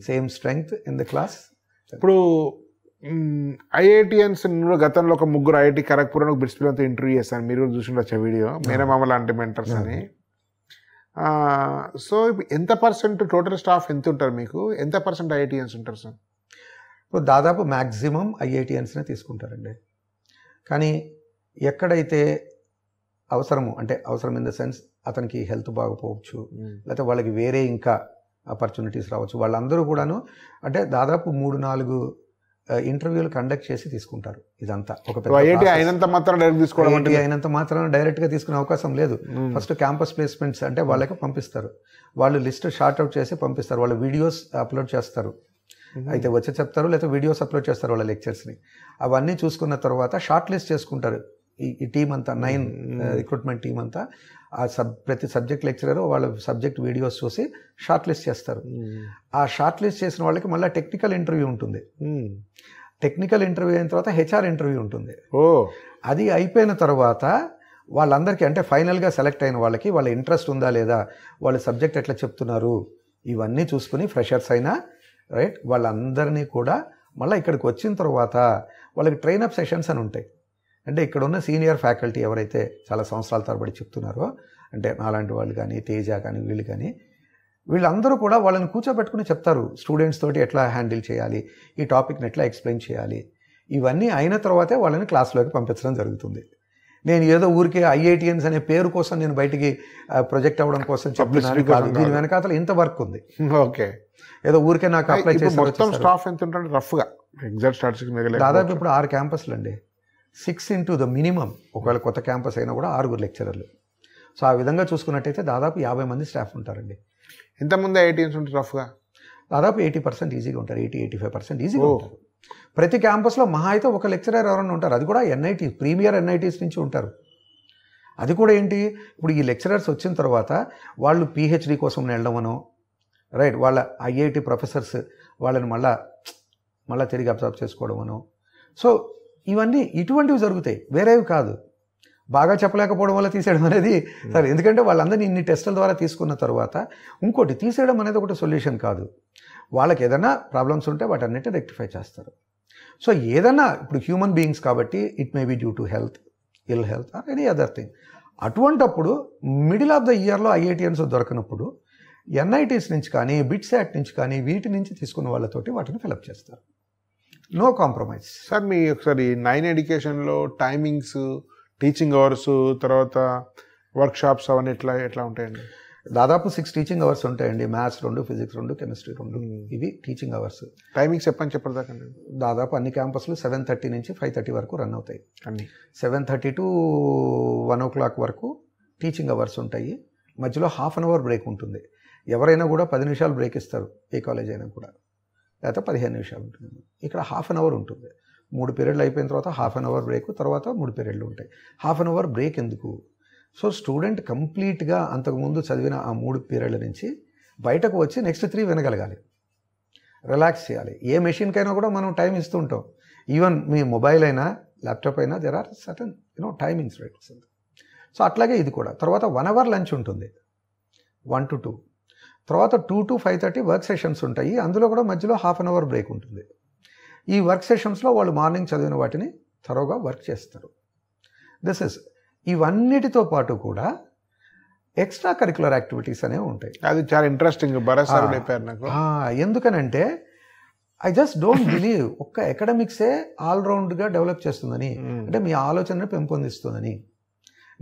same strength in the class. ఇప్పుడు ఐఐటియన్స్ గతంలో ఒక 3 ఐఐటి ఖరగ్పూర్ అని బిట్స్ పిల్లలతో ఇంటర్వ్యూ చేస్తాను, మీరు చూసిండొచ్చే వీడియో, మేనమామ లాంటి మెంటర్స్ అని. సో ఎంత పర్సెంట్ టోటల్ స్టాఫ్ ఎంత ఉంటారు మీకు, ఎంత పర్సెంట్ ఐఐటియన్స్ ఉంటారు సార్? ఇప్పుడు దాదాపు మ్యాక్సిమం ఐఐటియన్స్నే తీసుకుంటారండి. కానీ ఎక్కడైతే అవసరము, అంటే అవసరం ఇన్ ద సెన్స్ అతనికి హెల్త్ బాగపోవచ్చు, లేకపోతే వాళ్ళకి వేరే ఇంకా ఆపర్చునిటీస్ రావచ్చు, వాళ్ళందరూ కూడాను అంటే దాదాపు 3-4 ఇంటర్వ్యూలు కండక్ట్ చేసి తీసుకుంటారు. ఇదంతా ఒక అయినంత మాత్రం డైరెక్ట్గా తీసుకునే అవకాశం లేదు. ఫస్ట్ క్యాంపస్ ప్లేస్మెంట్స్ అంటే వాళ్ళకి పంపిస్తారు, వాళ్ళు లిస్ట్ షార్ట్ అవుట్ చేసి పంపిస్తారు, వాళ్ళు వీడియోస్ అప్లోడ్ చేస్తారు, అయితే వచ్చి చెప్తారు, లేకపోతే వీడియోస్ అప్లోడ్ చేస్తారు వాళ్ళ లెక్చర్స్ని. అవన్నీ చూసుకున్న తర్వాత షార్ట్ లిస్ట్ చేసుకుంటారు ఈ టీం అంతా, 9 రిక్రూట్మెంట్ టీం అంతా. ప్రతి సబ్జెక్ట్ లెక్చరర్ వాళ్ళ సబ్జెక్ట్ వీడియోస్ చూసి షార్ట్ లిస్ట్ చేస్తారు. ఆ షార్ట్ లిస్ట్ చేసిన వాళ్ళకి మళ్ళీ టెక్నికల్ ఇంటర్వ్యూ ఉంటుంది. టెక్నికల్ ఇంటర్వ్యూ అయిన తర్వాత హెచ్ఆర్ ఇంటర్వ్యూ ఉంటుంది. అది అయిపోయిన తర్వాత వాళ్ళందరికీ, అంటే ఫైనల్గా సెలెక్ట్ అయిన వాళ్ళకి వాళ్ళ ఇంట్రెస్ట్ ఉందా లేదా, వాళ్ళ సబ్జెక్ట్ ఎట్లా చెప్తున్నారు, ఇవన్నీ చూసుకుని ఫ్రెషర్స్ అయినా రైట్ వాళ్ళందరినీ కూడా మళ్ళీ ఇక్కడికి వచ్చిన తర్వాత వాళ్ళకి ట్రైనప్ సెషన్స్ అని ఉంటాయి. అంటే ఇక్కడ ఉన్న సీనియర్ ఫ్యాకల్టీ ఎవరైతే చాలా సంవత్సరాల తరబడి చెప్తున్నారో అంటే నాలాంటి వాళ్ళు కానీ తేజ కానీ వీళ్ళు కానీ వీళ్ళందరూ కూడా వాళ్ళని కూర్చోబెట్టుకుని చెప్తారు స్టూడెంట్స్ తోటి ఎట్లా హ్యాండిల్ చేయాలి, ఈ టాపిక్ని ఎట్లా ఎక్స్ప్లెయిన్ చేయాలి. ఇవన్నీ అయిన తర్వాతే వాళ్ళని క్లాస్లోకి పంపించడం జరుగుతుంది. నేను ఏదో ఊరికే ఐఐటిఎన్స్ అనే పేరు కోసం నేను బయటికి ప్రొజెక్ట్ అవ్వడం కోసం చెప్పినాను కాదు. దీని వెనకాతల ఇంత వర్క్ ఉంది. ఓకే, ఏదో ఊరికే నాకు అప్లై చేసి మొత్తం స్టాఫ్ ఎంత ఉంటుంది రఫ్గా ఎగ్జాక్ట్ స్టాటిస్టిక్స్? దాదాపు ఇప్పుడు 6 క్యాంపస్లు అండి. 6 into the మినిమం. ఒకవేళ కొత్త క్యాంపస్ అయినా కూడా 6 లెక్చరర్లు. సో ఆ విధంగా చూసుకున్నట్టయితే దాదాపు 50 మంది స్టాఫ్ ఉంటారండి. ఎంతమంది ఐఐటిఎన్స్ ఉంటారు రఫ్గా? దాదాపు 80% ఈజీగా ఉంటారు. 80-85% ఈజీగా ఉంటారు. ప్రతి క్యాంపస్లో మహా అయితే ఒక లెక్చరర్ ఎవరైనా ఉంటారు. అది కూడా ఎన్ఐటీ ప్రీమియర్ ఎన్ఐటీస్ నుంచి ఉంటారు. అది కూడా ఏంటి, ఇప్పుడు ఈ లెక్చరర్స్ వచ్చిన తర్వాత వాళ్ళు పిహెచ్డి కోసం వెళ్ళడమనో, రైట్, వాళ్ళ ఐఐటి ప్రొఫెసర్స్ వాళ్ళని మళ్ళీ తిరిగి అబ్జర్వ్ చేసుకోవడమనో. సో ఇవన్నీ ఇటువంటివి జరుగుతాయి, వేరేవి కాదు. బాగా చెప్పలేకపోవడం వల్ల తీసేయడం అనేది సరే, ఎందుకంటే వాళ్ళందరినీ ఇన్ని టెస్టుల ద్వారా తీసుకున్న తర్వాత ఇంకోటి తీసేయడం అనేది ఒకటి సొల్యూషన్ కాదు. వాళ్ళకి ఏదైనా ప్రాబ్లమ్స్ ఉంటే వాటన్నిటిని రెక్టిఫై చేస్తారు. సో ఏదన్నా ఇప్పుడు హ్యూమన్ బీయింగ్స్ కాబట్టి it may be due to health, ill health or any other thing. అటువంటప్పుడు మిడిల్ ఆఫ్ ద ఇయర్లో ఐఐటిఎన్స్ దొరకనప్పుడు ఎన్ఐటీస్ నుంచి కానీ బిట్సాట్ నుంచి కానీ వీటి నుంచి తీసుకున్న వాళ్ళతోటి వాటిని ఫిలప్ చేస్తారు. No compromise. సార్ మీ ఒకసారి 9 ఎడ్యుకేషన్లో టైమింగ్స్, టీచింగ్ అవర్స్, తర్వాత వర్క్షాప్స్ అవన్నీ ఎట్లా ఉంటాయండి? దాదాపు 6 టీచింగ్ అవర్స్ ఉంటాయండి. Maths 2, physics 2, chemistry 2. ఇవి టీచింగ్ అవర్స్. టైమింగ్స్ చెప్పదాకండి. దాదాపు అన్ని క్యాంపస్లు 7:30 నుంచి 5:30 వరకు రన్ అవుతాయి. అన్ని 7:30 to 1 o'clock వరకు టీచింగ్ అవర్స్ ఉంటాయి. మధ్యలో హాఫ్ అన్ అవర్ బ్రేక్ ఉంటుంది. ఎవరైనా కూడా 10 నిమిషాలు బ్రేక్ ఇస్తారు, ఏ కాలేజ్ అయినా కూడా. లేకపోతే 15 నిమిషాలు ఉంటుంది. ఇక్కడ హాఫ్ అన్ అవర్ ఉంటుంది. 3 పీరియడ్లు అయిపోయిన తర్వాత హాఫ్ అన్ అవర్ బ్రేక్, తర్వాత 3 పీరియడ్లు ఉంటాయి. హాఫ్ అన్ అవర్ బ్రేక్ ఎందుకు? సో స్టూడెంట్ కంప్లీట్గా అంతకుముందు చదివిన ఆ 3 పీరియడ్ల నుంచి బయటకు వచ్చి నెక్స్ట్ 3 వినగలగాలి, రిలాక్స్ చేయాలి. ఏ మెషిన్కైనా కూడా మనం టైం ఇస్తూ ఉంటాం. ఈవెన్ మీ మొబైల్ అయినా ల్యాప్టాప్ అయినా there are certain timings, right? So అట్లాగే ఇది కూడా. తర్వాత 1 hour లంచ్ ఉంటుంది, 1 to 2. తర్వాత 2 to 5:30 వర్క్ సెషన్స్ ఉంటాయి. అందులో కూడా మధ్యలో హాఫ్ అన్ అవర్ బ్రేక్ ఉంటుంది. ఈ వర్క్ సెషన్స్లో వాళ్ళు మార్నింగ్ చదివిన వాటిని త్వరగా వర్క్ చేస్తారు. దిస్ ఇస్ ఇవన్నిటితో పాటు కూడా ఎక్స్ట్రా కరిక్యులర్ యాక్టివిటీస్ అనేవి ఉంటాయి. అది చాలా ఇంట్రెస్టింగ్. ఎందుకనంటే ఐ జస్ట్ డోంట్ బిలీవ్ ఒక్క అకాడమిక్సే ఆల్రౌండ్గా డెవలప్ చేస్తుందని, అంటే మీ ఆలోచనను పెంపొందిస్తుందని.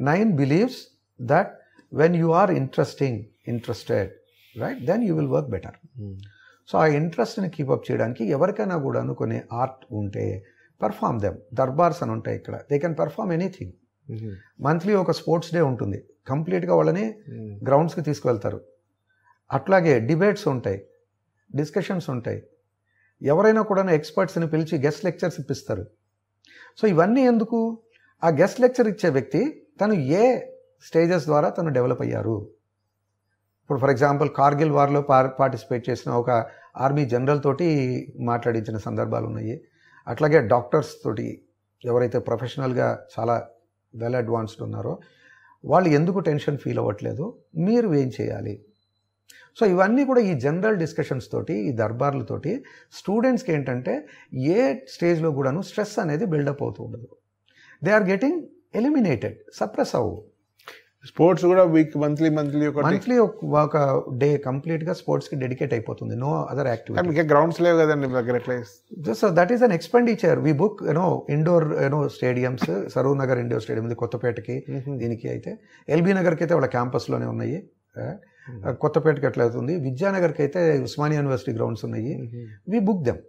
9 believes that when you are interested, right, then you will work better. So ఆ ఇంట్రెస్ట్ని కీపప్ చేయడానికి ఎవరికైనా కూడా కొన్ని ఆర్ట్ ఉంటే పర్ఫామ్ దెమ్. దర్బార్స్ అని ఉంటాయి ఇక్కడ, they can perform anything. Monthly ఒక స్పోర్ట్స్ డే ఉంటుంది, కంప్లీట్గా వాళ్ళని గ్రౌండ్స్కి తీసుకువెళ్తారు. అట్లాగే డిబేట్స్ ఉంటాయి, డిస్కషన్స్ ఉంటాయి. ఎవరైనా కూడా ఎక్స్పర్ట్స్ని పిలిచి గెస్ట్ లెక్చర్స్ ఇప్పిస్తారు. సో ఇవన్నీ ఎందుకు? ఆ గెస్ట్ లెక్చర్ ఇచ్చే వ్యక్తి తను ఏ స్టేజెస్ ద్వారా తను డెవలప్ అయ్యారు. ఇప్పుడు ఫర్ ఎగ్జాంపుల్ కార్గిల్ వార్లో పార్టిసిపేట్ చేసిన ఒక ఆర్మీ జనరల్ తోటి మాట్లాడించిన సందర్భాలు ఉన్నాయి. అట్లాగే డాక్టర్స్ తోటి ఎవరైతే ప్రొఫెషనల్గా చాలా వెల్ అడ్వాన్స్డ్ ఉన్నారో వాళ్ళు ఎందుకు టెన్షన్ ఫీల్ అవ్వట్లేదు, మీరు ఏం చేయాలి. సో ఇవన్నీ కూడా ఈ జనరల్ డిస్కషన్స్ తోటి, ఈ దర్బార్లతోటి స్టూడెంట్స్కి ఏంటంటే ఏ స్టేజ్లో కూడాను స్ట్రెస్ అనేది బిల్డప్ అవుతూ ఉండదు. They are getting eliminated, suppress అవ్వు. స్పోర్ట్స్ కూడా మంత్లీ మంత్లీ ఒక డే కంప్లీట్గా స్పోర్ట్స్కి డెడికేట్ అయిపోతుంది. No other activity. గ్రౌండ్స్ లేవు కదండి దగ్గర. So that is an expenditure. We book indoor stadiums. Saroor Nagar indoor stadium ఉంది కొత్తపేటకి, దీనికి అయితే ఎల్బీ నగర్కి అయితే వాళ్ళ క్యాంపస్లోనే ఉన్నాయి. కొత్తపేటకి ఎట్లా అవుతుంది, విద్యానగర్కి అయితే ఉస్మానియా యూనివర్సిటీ గ్రౌండ్స్ ఉన్నాయి. We book them.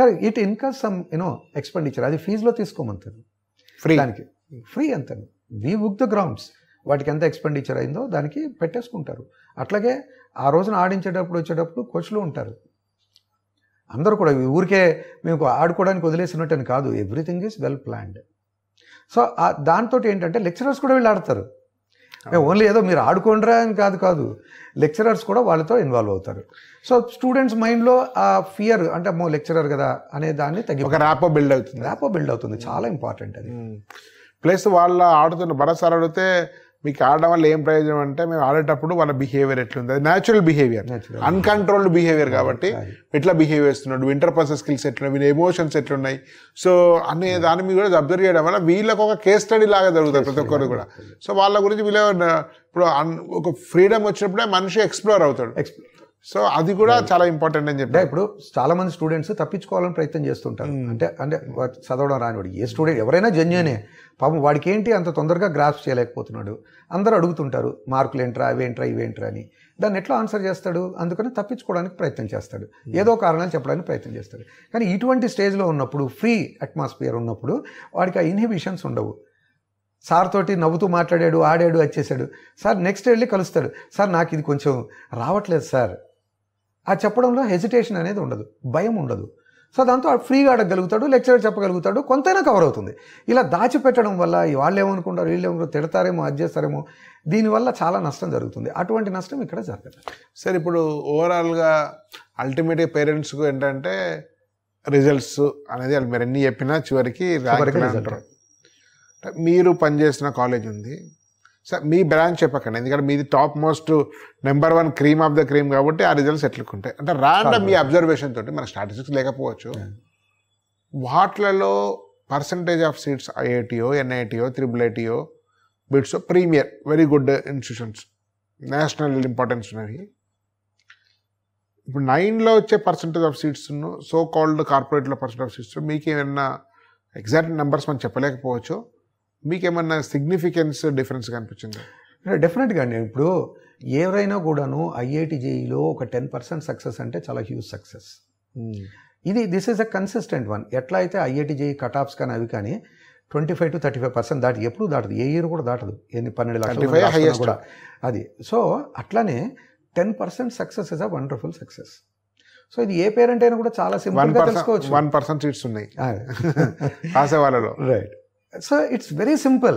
సరే, ఇట్ ఇన్కస్ సమ్ ఎక్స్పెండిచర్. అది ఫీజులో తీసుకోమంటారు, ఫ్రీ, దానికి ఫ్రీ అంటాను. We book the grounds. వాటికి ఎంత ఎక్స్పెండిచర్ అయిందో దానికి పెట్టేసుకుంటారు. అట్లాగే ఆ రోజున ఆడించేటప్పుడు వచ్చేటప్పుడు కోచ్లు ఉంటారు. అందరూ కూడా ఊరికే మేము ఆడుకోవడానికి వదిలేసినట్టు అని కాదు. Everything is well planned. So దాంతో ఏంటంటే లెక్చరర్స్ కూడా వీళ్ళు ఆడతారు. ఓన్లీ ఏదో మీరు ఆడుకోండిరా అని కాదు, లెక్చరర్స్ కూడా వాళ్ళతో ఇన్వాల్వ్ అవుతారు. సో స్టూడెంట్స్ మైండ్లో ఆ ఫియర్, అంటే అమ్మో లెక్చరర్ కదా అనే దాన్ని ర్యాపో బిల్డ్ అవుతుంది. ర్యాపో బిల్డ్ అవుతుంది, చాలా ఇంపార్టెంట్ అది. ప్లస్ వాళ్ళ ఆడుతున్న భరత్ సార్ ఆడితే మీకు ఆడడం వల్ల ఏం ప్రయోజనం అంటే మేము ఆడేటప్పుడు వాళ్ళ బిహేవియర్ ఎట్లుంది, అది న్యాచురల్ బిహేవియర్, అన్కంట్రోల్డ్ బిహేవియర్ కాబట్టి ఎట్లా బిహేవ్ చేస్తున్నాడు, ఇంటర్పర్సనల్ స్కిల్స్ ఎట్లున్నాయి, వీళ్ళ ఎమోషన్స్ ఎట్లున్నాయి, సో అనే దాని మీద కూడా అబ్జర్వ్ చేయడం వల్ల వీళ్ళకి ఒక కేస్ స్టడీ లాగా జరుగుతుంది ప్రతి ఒక్కరు కూడా. సో వాళ్ళ గురించి వీళ్ళ ఇప్పుడు ఒక ఫ్రీడమ్ వచ్చినప్పుడే మనిషి ఎక్స్ప్లోర్ అవుతాడు. సో అది కూడా చాలా ఇంపార్టెంట్ అని చెప్పి. ఇప్పుడు చాలా మంది స్టూడెంట్స్ తప్పించుకోవాలని ప్రయత్నం చేస్తుంటారు. అంటే అంటే చదవడం రానివాడు ఏ స్టూడెంట్ ఎవరైనా జెన్యునే, పాపం వాడికి ఏంటి అంత తొందరగా గ్రాస్ప్ చేయలేకపోతున్నాడు. అందరూ అడుగుతుంటారు మార్కులు ఏంట్రా, అవేంట్రా, ఇవేంట్రా అని. దాన్ని ఎట్లా ఆన్సర్ చేస్తాడు? అందుకని తప్పించుకోవడానికి ప్రయత్నం చేస్తాడు, ఏదో కారణాలు చెప్పడానికి ప్రయత్నం చేస్తాడు. కానీ ఇటువంటి స్టేజ్లో ఉన్నప్పుడు, ఫ్రీ అట్మాస్ఫియర్ ఉన్నప్పుడు వాడికి ఆ ఇన్హిబిషన్స్ ఉండవు. సార్ తోటి నవ్వుతూ మాట్లాడాడు, ఆడాడు, వచ్చేసాడు. సార్ నెక్స్ట్ వెళ్ళి కలుస్తాడు, సార్ నాకు ఇది కొంచెం రావట్లేదు సార్. ఆ చెప్పడంలో హెసిటేషన్ అనేది ఉండదు, భయం ఉండదు. సో దాంతో ఫ్రీగా అడగగలుగుతాడు, లెక్చరర్ చెప్పగలుగుతాడు, కొంతైనా కవర్ అవుతుంది. ఇలా దాచిపెట్టడం వల్ల వాళ్ళు ఏమనుకుంటారు, వీళ్ళు ఏమనుకుంటారు, తిడతారేమో, అది చేస్తారేమో, దీనివల్ల చాలా నష్టం జరుగుతుంది. అటువంటి నష్టం ఇక్కడ జరగదు. సార్ ఇప్పుడు ఓవరాల్గా అల్టిమేట్గా పేరెంట్స్కు ఏంటంటే రిజల్ట్స్ అనేది మీరు ఎన్ని చెప్పినా చివరికి అంటారు. మీరు పనిచేసిన కాలేజ్ ఉంది సార్, మీ బ్రాంచ్ చెప్పకండి, ఎందుకంటే మీది top most number 1 cream of the cream కాబట్టి ఆ రిజల్ట్స్ ఎట్లుకుంటాయి అంటే ర్యాండమ్ మీ అబ్జర్వేషన్ తోటి, మన స్టాటిస్టిక్స్ లేకపోవచ్చు, వాటిలలో పర్సంటేజ్ ఆఫ్ సీట్స్ ఐఐటియో, ఎన్ఐటియో, IIITయో, BITS, premier very good institutions, national importance ఉన్నవి. ఇప్పుడు 9లో వచ్చే percentage of seats, so called కార్పొరేట్లో పర్సెంట్ ఆఫ్ సీట్స్, మీకు ఏమైనా ఎగ్జాక్ట్ నెంబర్స్ మనం చెప్పలేకపోవచ్చు, మీకేమన్నా సిగ్నిఫికెన్స్ డిఫరెన్స్ కనిపించింది? డెఫినెట్గా అండి. ఇప్పుడు ఎవరైనా కూడాను ఐఐటి జేఈలో ఒక 10% సక్సెస్ అంటే చాలా huge success. This is a consistent one. ఎట్లా అయితే ఐఐటి జేఈ కట్ ఆఫ్స్ కానీ అవి కానీ 25 to 35% దాటి ఎప్పుడు దాటదు, ఏ ఇయర్ కూడా దాటదు, 12 లక్షలు కూడా అది. సో అట్లానే 10% success is a wonderful success. So ఇది ఏ పేరెంట్ అయినా కూడా చాలా సింపుల్గా తెలుసుకోవచ్చు. 1% సీట్స్ ఉన్నాయి రాసే వాళ్ళలో, right. So it's very simple.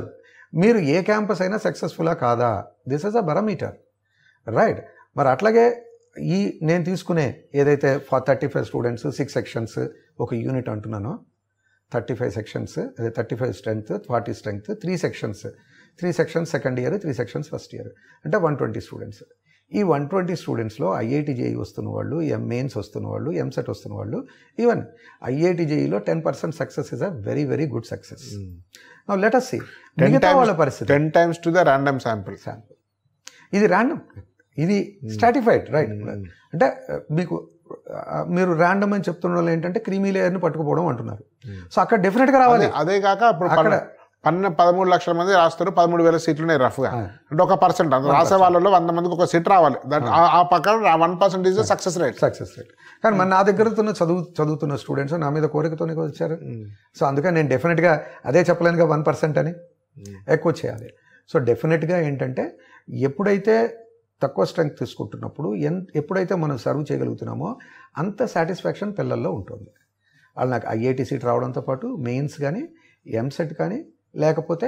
మీరు ఏ క్యాంపస్ అయినా సక్సెస్ఫుల్లా కాదా, దిస్ ఇస్ అ బరోమీటర్, రైట్. మరి అట్లాగే ఈ నేను తీసుకునే ఏదైతే 35 స్టూడెంట్స్ 6 సెక్షన్స్ ఒక యూనిట్ అంటున్నానో, 35 సెక్షన్స్, అదే 35 strength, 40 strength, 3 sections second year, 3 sections first year, అంటే 120 స్టూడెంట్స్. ఈ 120 స్టూడెంట్స్లో ఐఐటి జేఈ వస్తున్న వాళ్ళు, మెయిన్స్ వస్తున్న వాళ్ళు, ఎంసెట్ వస్తున్న వాళ్ళు, ఈవెన్ ఐఐటి జేఈలో 10% success is a very very good success. Now let us see మిగతా వాళ్ళ పరిస్థితి. 10 times to the random sample. ఇది ర్యాండమ్, ఇది స్ట్రాటిఫైడ్, రైట్. అంటే మీరు ర్యాండమ్ అని చెప్తున్న వాళ్ళు ఏంటంటే క్రీమీ లేయర్ని పట్టుకుపోవడం అంటున్నారు. సో అక్కడ డెఫినెట్గా రావాలి. అదే కాక అక్కడ 13 లక్షల మంది రాస్తారు, 13,000 సీట్లు ఉన్నాయి రఫ్గా, అంటే 1% రాసే వాళ్ళలో 100 మందికి ఒక సీట్ రావాలి. ఆ పక్కన 1% ఈజ్ సక్సెస్ రేట్. కానీ మన నా దగ్గర చదువుతున్న స్టూడెంట్స్ నా మీద కోరికతోనే వచ్చారు. సో అందుకని నేను డెఫినెట్గా అదే చెప్పలేనుగా 1% అని, ఎక్కువ చేయాలి. సో డెఫినెట్గా ఏంటంటే ఎప్పుడైతే తక్కువ స్ట్రెంగ్త్ తీసుకుంటున్నప్పుడు ఎప్పుడైతే మనం సర్వ్ చేయగలుగుతున్నామో అంత సాటిస్ఫాక్షన్ పిల్లల్లో ఉంటుంది. వాళ్ళు నాకు ఐఐటి సీట్ రావడంతో పాటు మెయిన్స్ కానీ, ఎంసెట్ కానీ, లేకపోతే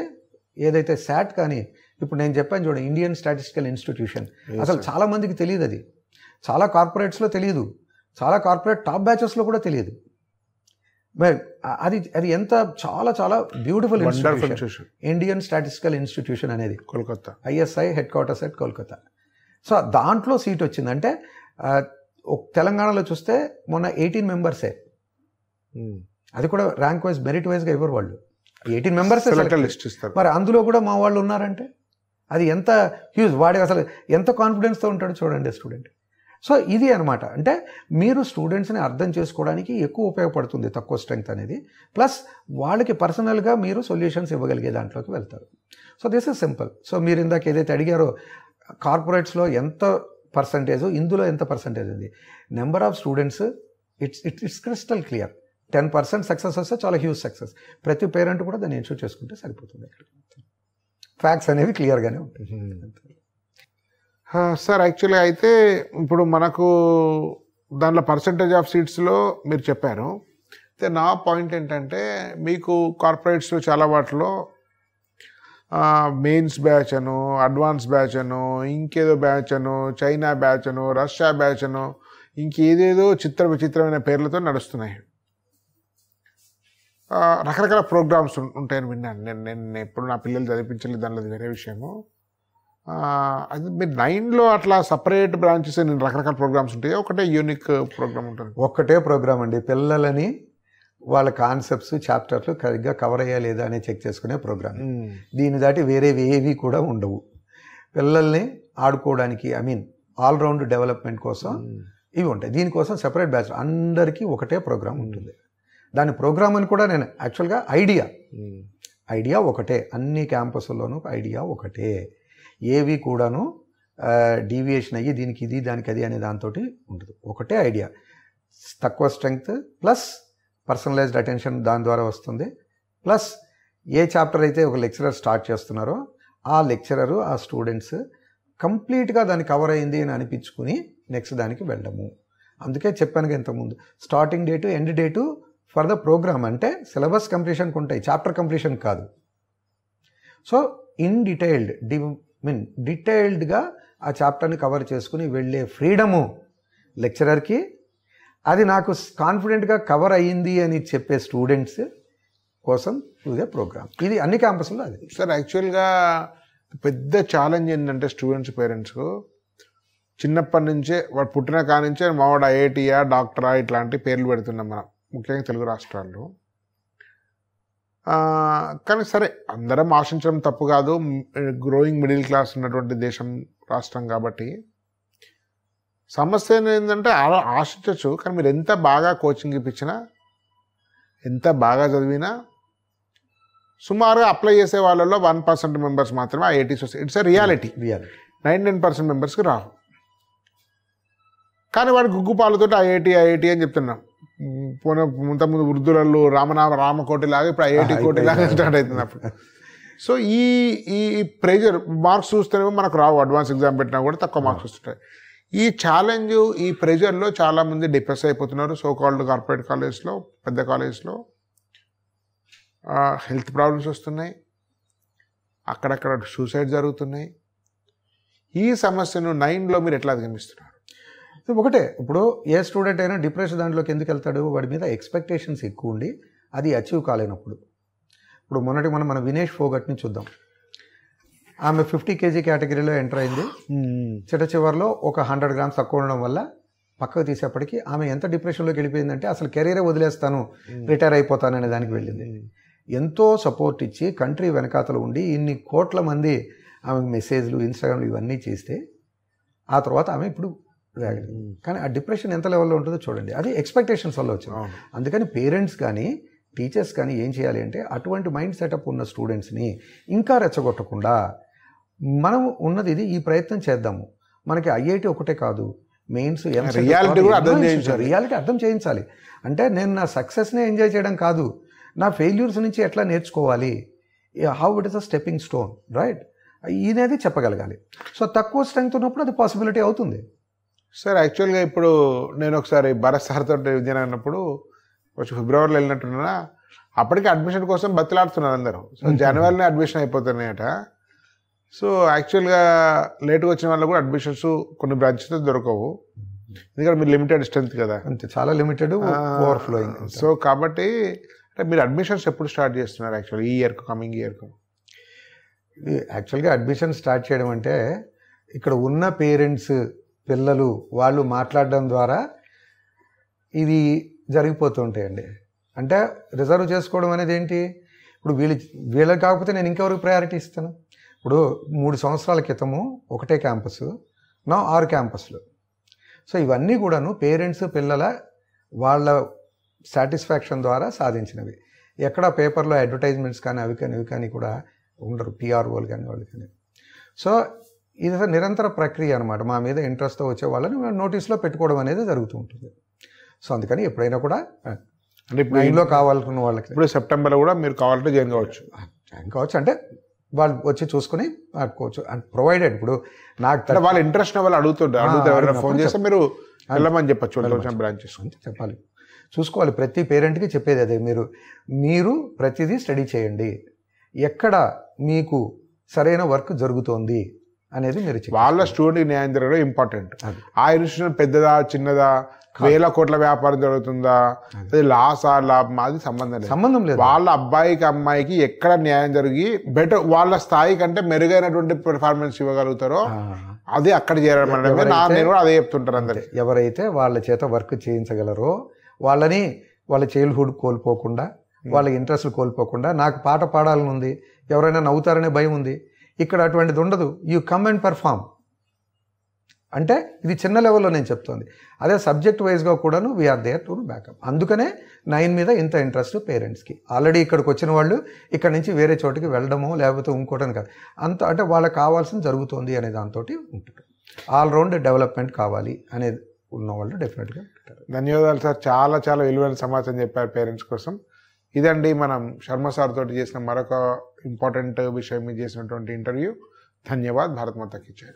ఏదైతే శాట్ కానీ, ఇప్పుడు నేను చెప్పాను చూడండి, ఇండియన్ స్టాటిస్టికల్ ఇన్స్టిట్యూషన్, అసలు చాలా మందికి తెలియదు. అది చాలా కార్పొరేట్స్లో తెలియదు, చాలా కార్పొరేట్ టాప్ బ్యాచెస్లో కూడా తెలియదు. అది ఎంత చాలా చాలా beautiful institution, Indian statistical institution అనేది, Kolkata, ISI headquarters at Kolkata. So దాంట్లో సీట్ వచ్చిందంటే తెలంగాణలో చూస్తే మొన్న 18 మెంబర్సే, అది కూడా ర్యాంక్ వైజ్ మెరిట్ వైజ్గా ఇవ్వరు వాళ్ళు, 18 మెంబర్స్ లిస్ట్ ఇస్తారు. మరి అందులో కూడా మా వాళ్ళు ఉన్నారంటే అది ఎంత హ్యూజ్, వాడి అసలు ఎంత కాన్ఫిడెన్స్తో ఉంటాడో చూడండి స్టూడెంట్. సో ఇది అనమాట, అంటే మీరు స్టూడెంట్స్ని అర్థం చేసుకోవడానికి ఎక్కువ ఉపయోగపడుతుంది తక్కువ స్ట్రెంగ్త్ అనేది, ప్లస్ వాళ్ళకి పర్సనల్గా మీరు సొల్యూషన్స్ ఇవ్వగలిగే దాంట్లోకి వెళ్తారు. So this is simple. So మీరు ఇందాక ఏదైతే అడిగారో కార్పొరేట్స్లో ఎంత పర్సంటేజ్, ఇందులో ఎంత పర్సంటేజ్ ఉంది, number of students, it's crystal clear. 10% success వస్తే చాలా హ్యూజ్ సక్సెస్. ప్రతి పేరెంట్ కూడా దాన్ని ఎన్షూర్ చేసుకుంటే సరిపోతుంది. ఇక్కడ ఫ్యాక్ట్స్ అనేవి క్లియర్గానే ఉంటాయి. సార్ యాక్చువల్లీ అయితే ఇప్పుడు మనకు దాంట్లో పర్సంటేజ్ ఆఫ్ సీట్స్లో మీరు చెప్పారు. అయితే నా పాయింట్ ఏంటంటే మీకు కార్పొరేట్స్లో చాలా వాటిలో మెయిన్స్ బ్యాచ్ అను, అడ్వాన్స్ బ్యాచ్ అను, ఇంకేదో బ్యాచ్ అను, చైనా బ్యాచ్ అను, రష్యా బ్యాచ్ అను, ఇంకేదేదో విచిత్రమైన పేర్లతో నడుస్తున్నాయి. రకరకాల ప్రోగ్రామ్స్ ఉంటాయని విన్నాను. నేను ఎప్పుడు నా పిల్లలు చదివించలేదు, దానిలో వేరే విషయము. అది మీరు 9లో అట్లా సపరేట్ బ్రాంచెస్ రకరకాల ప్రోగ్రామ్స్ ఉంటాయి, ఒకటే యూనిక్ ప్రోగ్రామ్ ఉంటుంది? ఒక్కటే ప్రోగ్రామ్ అండి. పిల్లలని వాళ్ళ కాన్సెప్ట్స్ చాప్టర్లు సరిగ్గా కవర్ అయ్యా లేదా అని చెక్ చేసుకునే ప్రోగ్రామ్. దీని దాటి వేరే ఏవి కూడా ఉండవు. పిల్లల్ని ఆడుకోవడానికి ఆల్రౌండ్ డెవలప్మెంట్ కోసం ఇవి ఉంటాయి. దీనికోసం సెపరేట్ బ్యాచ్, అందరికీ ఒకటే ప్రోగ్రామ్ ఉంటుంది. దాని ప్రోగ్రామ్ అని కూడా నేను యాక్చువల్గా ఐడియా ఒకటే, అన్ని క్యాంపస్ల్లోనూ ఐడియా ఒకటే. ఏవి కూడాను డీవియేషన్ అయ్యి దీనికి ఇది దానికి అది అనే దాంతో ఉండదు. ఒకటే ఐడియా. తక్కువ స్ట్రెంగ్త్ ప్లస్ పర్సనలైజ్డ్ అటెన్షన్ దాని ద్వారా వస్తుంది. ప్లస్ ఏ చాప్టర్ అయితే ఒక లెక్చరర్ స్టార్ట్ చేస్తున్నారో ఆ లెక్చరరు ఆ స్టూడెంట్స్ కంప్లీట్గా దాన్ని కవర్ అయింది అని అనిపించుకుని నెక్స్ట్ దానికి వెళ్ళడము. అందుకే చెప్పాను ఇంతకుముందు, starting date end date for the program అంటే సిలబస్ కంప్లీషన్కి ఉంటాయి, చాప్టర్ కంప్లీషన్ కాదు. సో డీటెయిల్డ్గా ఆ చాప్టర్ని కవర్ చేసుకుని వెళ్ళే ఫ్రీడము లెక్చరర్కి, అది నాకు కాన్ఫిడెంట్గా కవర్ అయ్యింది అని చెప్పే స్టూడెంట్స్ కోసం ఇదే ప్రోగ్రామ్. ఇది అన్ని క్యాంపస్లో అది. సార్ యాక్చువల్గా పెద్ద ఛాలెంజ్ ఏంటంటే స్టూడెంట్స్ పేరెంట్స్కు చిన్నప్పటి నుంచే వాడు పుట్టిన కానించే మావాడు ఐఐటీయా డాక్టరా ఇట్లాంటి పేర్లు పెడుతున్నాం మనం, ముఖ్యంగా తెలుగు రాష్ట్రాల్లో. కానీ సరే అందరం ఆశించడం తప్పు కాదు, గ్రోయింగ్ మిడిల్ క్లాస్ ఉన్నటువంటి దేశం రాష్ట్రం కాబట్టి. సమస్య ఏంటంటే ఆశించవచ్చు, కానీ మీరు ఎంత బాగా కోచింగ్ ఇప్పించినా ఎంత బాగా చదివినా సుమారుగా అప్లై చేసే వాళ్ళలో 1% మెంబర్స్ మాత్రమే ఐఐటీస్ వస్తాయి. It's a reality. 99% మెంబర్స్కి రావు. కానీ వాడు గుగ్గుపాలతో ఐఐటీ అని చెప్తున్నాం. ముందు వృద్ధులలో రామకోటి లాగా ఇప్పుడు ఐఐటి కోటి లాగా స్టార్ట్ అవుతుంది అప్పుడు. సో ఈ ప్రెజర్ మార్క్స్ చూస్తేనేమో మనకు రావు, అడ్వాన్స్ ఎగ్జామ్ పెట్టినా కూడా తక్కువ మార్క్స్ వస్తుంటాయి. ఈ ఛాలెంజ్, ఈ ప్రెజర్లో చాలామంది డిప్రెస్ అయిపోతున్నారు. సో కాల్డ్ కార్పొరేట్ కాలేజ్లో, పెద్ద కాలేజ్లో హెల్త్ ప్రాబ్లమ్స్ వస్తున్నాయి, అక్కడక్కడ సూసైడ్ జరుగుతున్నాయి. ఈ సమస్యను 9లో మీరు ఎట్లా అధిగమిస్తున్నారు? ఒకటే, ఇప్పుడు ఏ స్టూడెంట్ అయినా డిప్రెషన్ దాంట్లోకి ఎందుకు వెళ్తాడు? వాడి మీద ఎక్స్పెక్టేషన్స్ ఎక్కువ ఉండి అది అచీవ్ కాలేనప్పుడు. ఇప్పుడు మొన్నటి మన వినేష్ ఫోగట్ని చూద్దాం. ఆమె 50 kg కేటగిరీలో ఎంటర్ అయింది. చివరిలో ఒక 100 grams తక్కువ ఉండడం వల్ల పక్కకు తీసేపటికి ఆమె ఎంత డిప్రెషన్లోకి వెళ్ళిపోయిందంటే అసలు కెరీరే వదిలేస్తాను, రిటైర్ అయిపోతాను అనే దానికి వెళ్ళింది. ఎంతో సపోర్ట్ ఇచ్చి కంట్రీ వెనకాతలు ఉండి ఇన్ని కోట్ల మంది ఆమెకు మెసేజ్లు, ఇన్స్టాగ్రామ్లు ఇవన్నీ చేస్తే ఆ తర్వాత ఆమె ఇప్పుడు కానీ ఆ డిప్రెషన్ ఎంత లెవెల్లో ఉంటుందో చూడండి. అది ఎక్స్పెక్టేషన్స్ వల్ల వచ్చింది. అందుకని పేరెంట్స్ కానీ టీచర్స్ కానీ ఏం చేయాలి అంటే అటువంటి మైండ్ సెటప్ ఉన్న స్టూడెంట్స్ని ఇంకా రెచ్చగొట్టకుండా మనం ఉన్నది ఇది, ఈ ప్రయత్నం చేద్దాము. మనకి ఐఐటి ఒకటే కాదు, మెయిన్స్ రియాలిటీ అర్థం చేయించాలి. అంటే నేను నా సక్సెస్నే ఎంజాయ్ చేయడం కాదు, నా ఫెయిల్యూర్స్ నుంచి ఎట్లా నేర్చుకోవాలి, how it is a stepping stone, right, ఇదేది చెప్పగలగాలి. సో తక్కువ స్ట్రెంగ్త్ ఉన్నప్పుడు అది పాసిబిలిటీ అవుతుంది. సార్ యాక్చువల్గా ఇప్పుడు నేను ఒకసారి భరత్ సార్తో విద్యాన్ అన్నప్పుడు వచ్చి ఫిబ్రవరిలో వెళ్ళినట్టున్నా, అప్పటికి అడ్మిషన్ కోసం బతిలాడుతున్నారు అందరూ. సో జనవరిలో అడ్మిషన్ అయిపోతున్నాయట. సో యాక్చువల్గా లేట్గా వచ్చిన వాళ్ళు కూడా అడ్మిషన్స్ కొన్ని బ్రాంచెస్ దొరకవు, ఎందుకంటే మీరు లిమిటెడ్ స్ట్రెంత్ కదా, అంతే, చాలా లిమిటెడ్, ఓవర్ఫ్లోయింగ్. సో కాబట్టి అంటే మీరు అడ్మిషన్స్ ఎప్పుడు స్టార్ట్ చేస్తున్నారు యాక్చువల్గా ఈ ఇయర్కు, కమింగ్ ఇయర్కు? యాక్చువల్గా అడ్మిషన్ స్టార్ట్ చేయడం అంటే ఇక్కడ ఉన్న పేరెంట్స్, పిల్లలు వాళ్ళు మాట్లాడడం ద్వారా ఇది జరిగిపోతుంటాయండి. అంటే రిజర్వ్ చేసుకోవడం అనేది ఏంటి, ఇప్పుడు వీళ్ళకి కాకపోతే నేను ఇంకెవరికి ప్రయారిటీ ఇస్తాను? ఇప్పుడు 3 సంవత్సరాల క్రితము ఒకటే క్యాంపస్, నా 6 క్యాంపస్లు. సో ఇవన్నీ కూడాను పేరెంట్స్, పిల్లల వాళ్ళ సాటిస్ఫాక్షన్ ద్వారా సాధించినవి. ఎక్కడ పేపర్లో అడ్వర్టైజ్మెంట్స్ కానీ అవి కానీ కూడా ఉండరు, పిఆర్ఓలు కానీ వాళ్ళు కానీ. సో ఇది నిరంతర ప్రక్రియ అనమాట. మా మీద ఇంట్రెస్ట్తో వచ్చే వాళ్ళని నోటీస్లో పెట్టుకోవడం అనేది జరుగుతూ ఉంటుంది. సో అందుకని ఎప్పుడైనా కూడా అంటే మైండ్లో కావాలనుకున్న వాళ్ళకి ఇప్పుడు సెప్టెంబర్లో కూడా మీరు కావాలంటే జాయిన్ కావచ్చు అంటే వాళ్ళు వచ్చి చూసుకుని ఆడుకోవచ్చు. అండ్ ప్రొవైడెడ్ ఇప్పుడు నాకు వాళ్ళ ఇంట్రెస్ట్ వాళ్ళు అడుగుతారు, ఫోన్ చేస్తే మీరు వెళ్ళమని చెప్పచ్చు, బ్రాంచెస్ చెప్పాలి, చూసుకోవాలి. ప్రతి పేరెంట్కి చెప్పేది అదే, మీరు ప్రతిదీ స్టడీ చేయండి, ఎక్కడ మీకు సరైన వర్క్ జరుగుతోంది అనేది మీరు వాళ్ళ స్టూడెంట్కి న్యాయం జరగడం ఇంపార్టెంట్. ఆ ఇన్స్టిట్యూషన్ పెద్దదా చిన్నదా వేల కోట్ల వ్యాపారం జరుగుతుందా, అది లాసా లాభం, అది సంబంధం లేదు. వాళ్ళ అబ్బాయికి అమ్మాయికి ఎక్కడ న్యాయం జరిగి బెటర్ వాళ్ళ స్థాయి కంటే మెరుగైనటువంటి పెర్ఫార్మెన్స్ ఇవ్వగలుగుతారో అది అక్కడ చేరడం. నేను కూడా అదే చెప్తుంటారు అందరికి. ఎవరైతే వాళ్ళ చేత వర్క్ చేయించగలరో వాళ్ళని వాళ్ళ చైల్డ్హుడ్ కోల్పోకుండా, వాళ్ళ ఇంట్రెస్ట్ కోల్పోకుండా, నాకు పాట పాడాలని ఉంది, ఎవరైనా నవ్వుతారనే భయం ఉంది, ఇక్కడ అటువంటిది ఉండదు. యూ కమ్ అండ్ పెర్ఫామ్ అంటే ఇది చిన్న లెవెల్లో నేను చెప్తోంది. అదే సబ్జెక్ట్ వైజ్గా కూడాను వీఆర్ దేర్ టు బ్యాకప్. అందుకనే 9 మీద ఇంత ఇంట్రెస్ట్ పేరెంట్స్కి. ఆల్రెడీ ఇక్కడికి వచ్చిన వాళ్ళు ఇక్కడ నుంచి వేరే చోటికి వెళ్ళడమో లేకపోతే ఇంకోటని కాదు, అంత అంటే వాళ్ళకి కావాల్సింది జరుగుతుంది అనే దాంతో ఉంటుంది. ఆల్రౌండ్ డెవలప్మెంట్ కావాలి అనేది ఉన్నవాళ్ళు డెఫినెట్గా ఉంటారు. ధన్యవాదాలు సార్, చాలా చాలా విలువైన సమాచారం చెప్పారు పేరెంట్స్ కోసం. ఇదండి మనం శర్మ సార్ తోటి చేసిన మరొక ఇంపార్టెంట్ విషయం మీద చేసినటువంటి ఇంటర్వ్యూ. ధన్యవాద్. భారత్ మాతా కీ జై.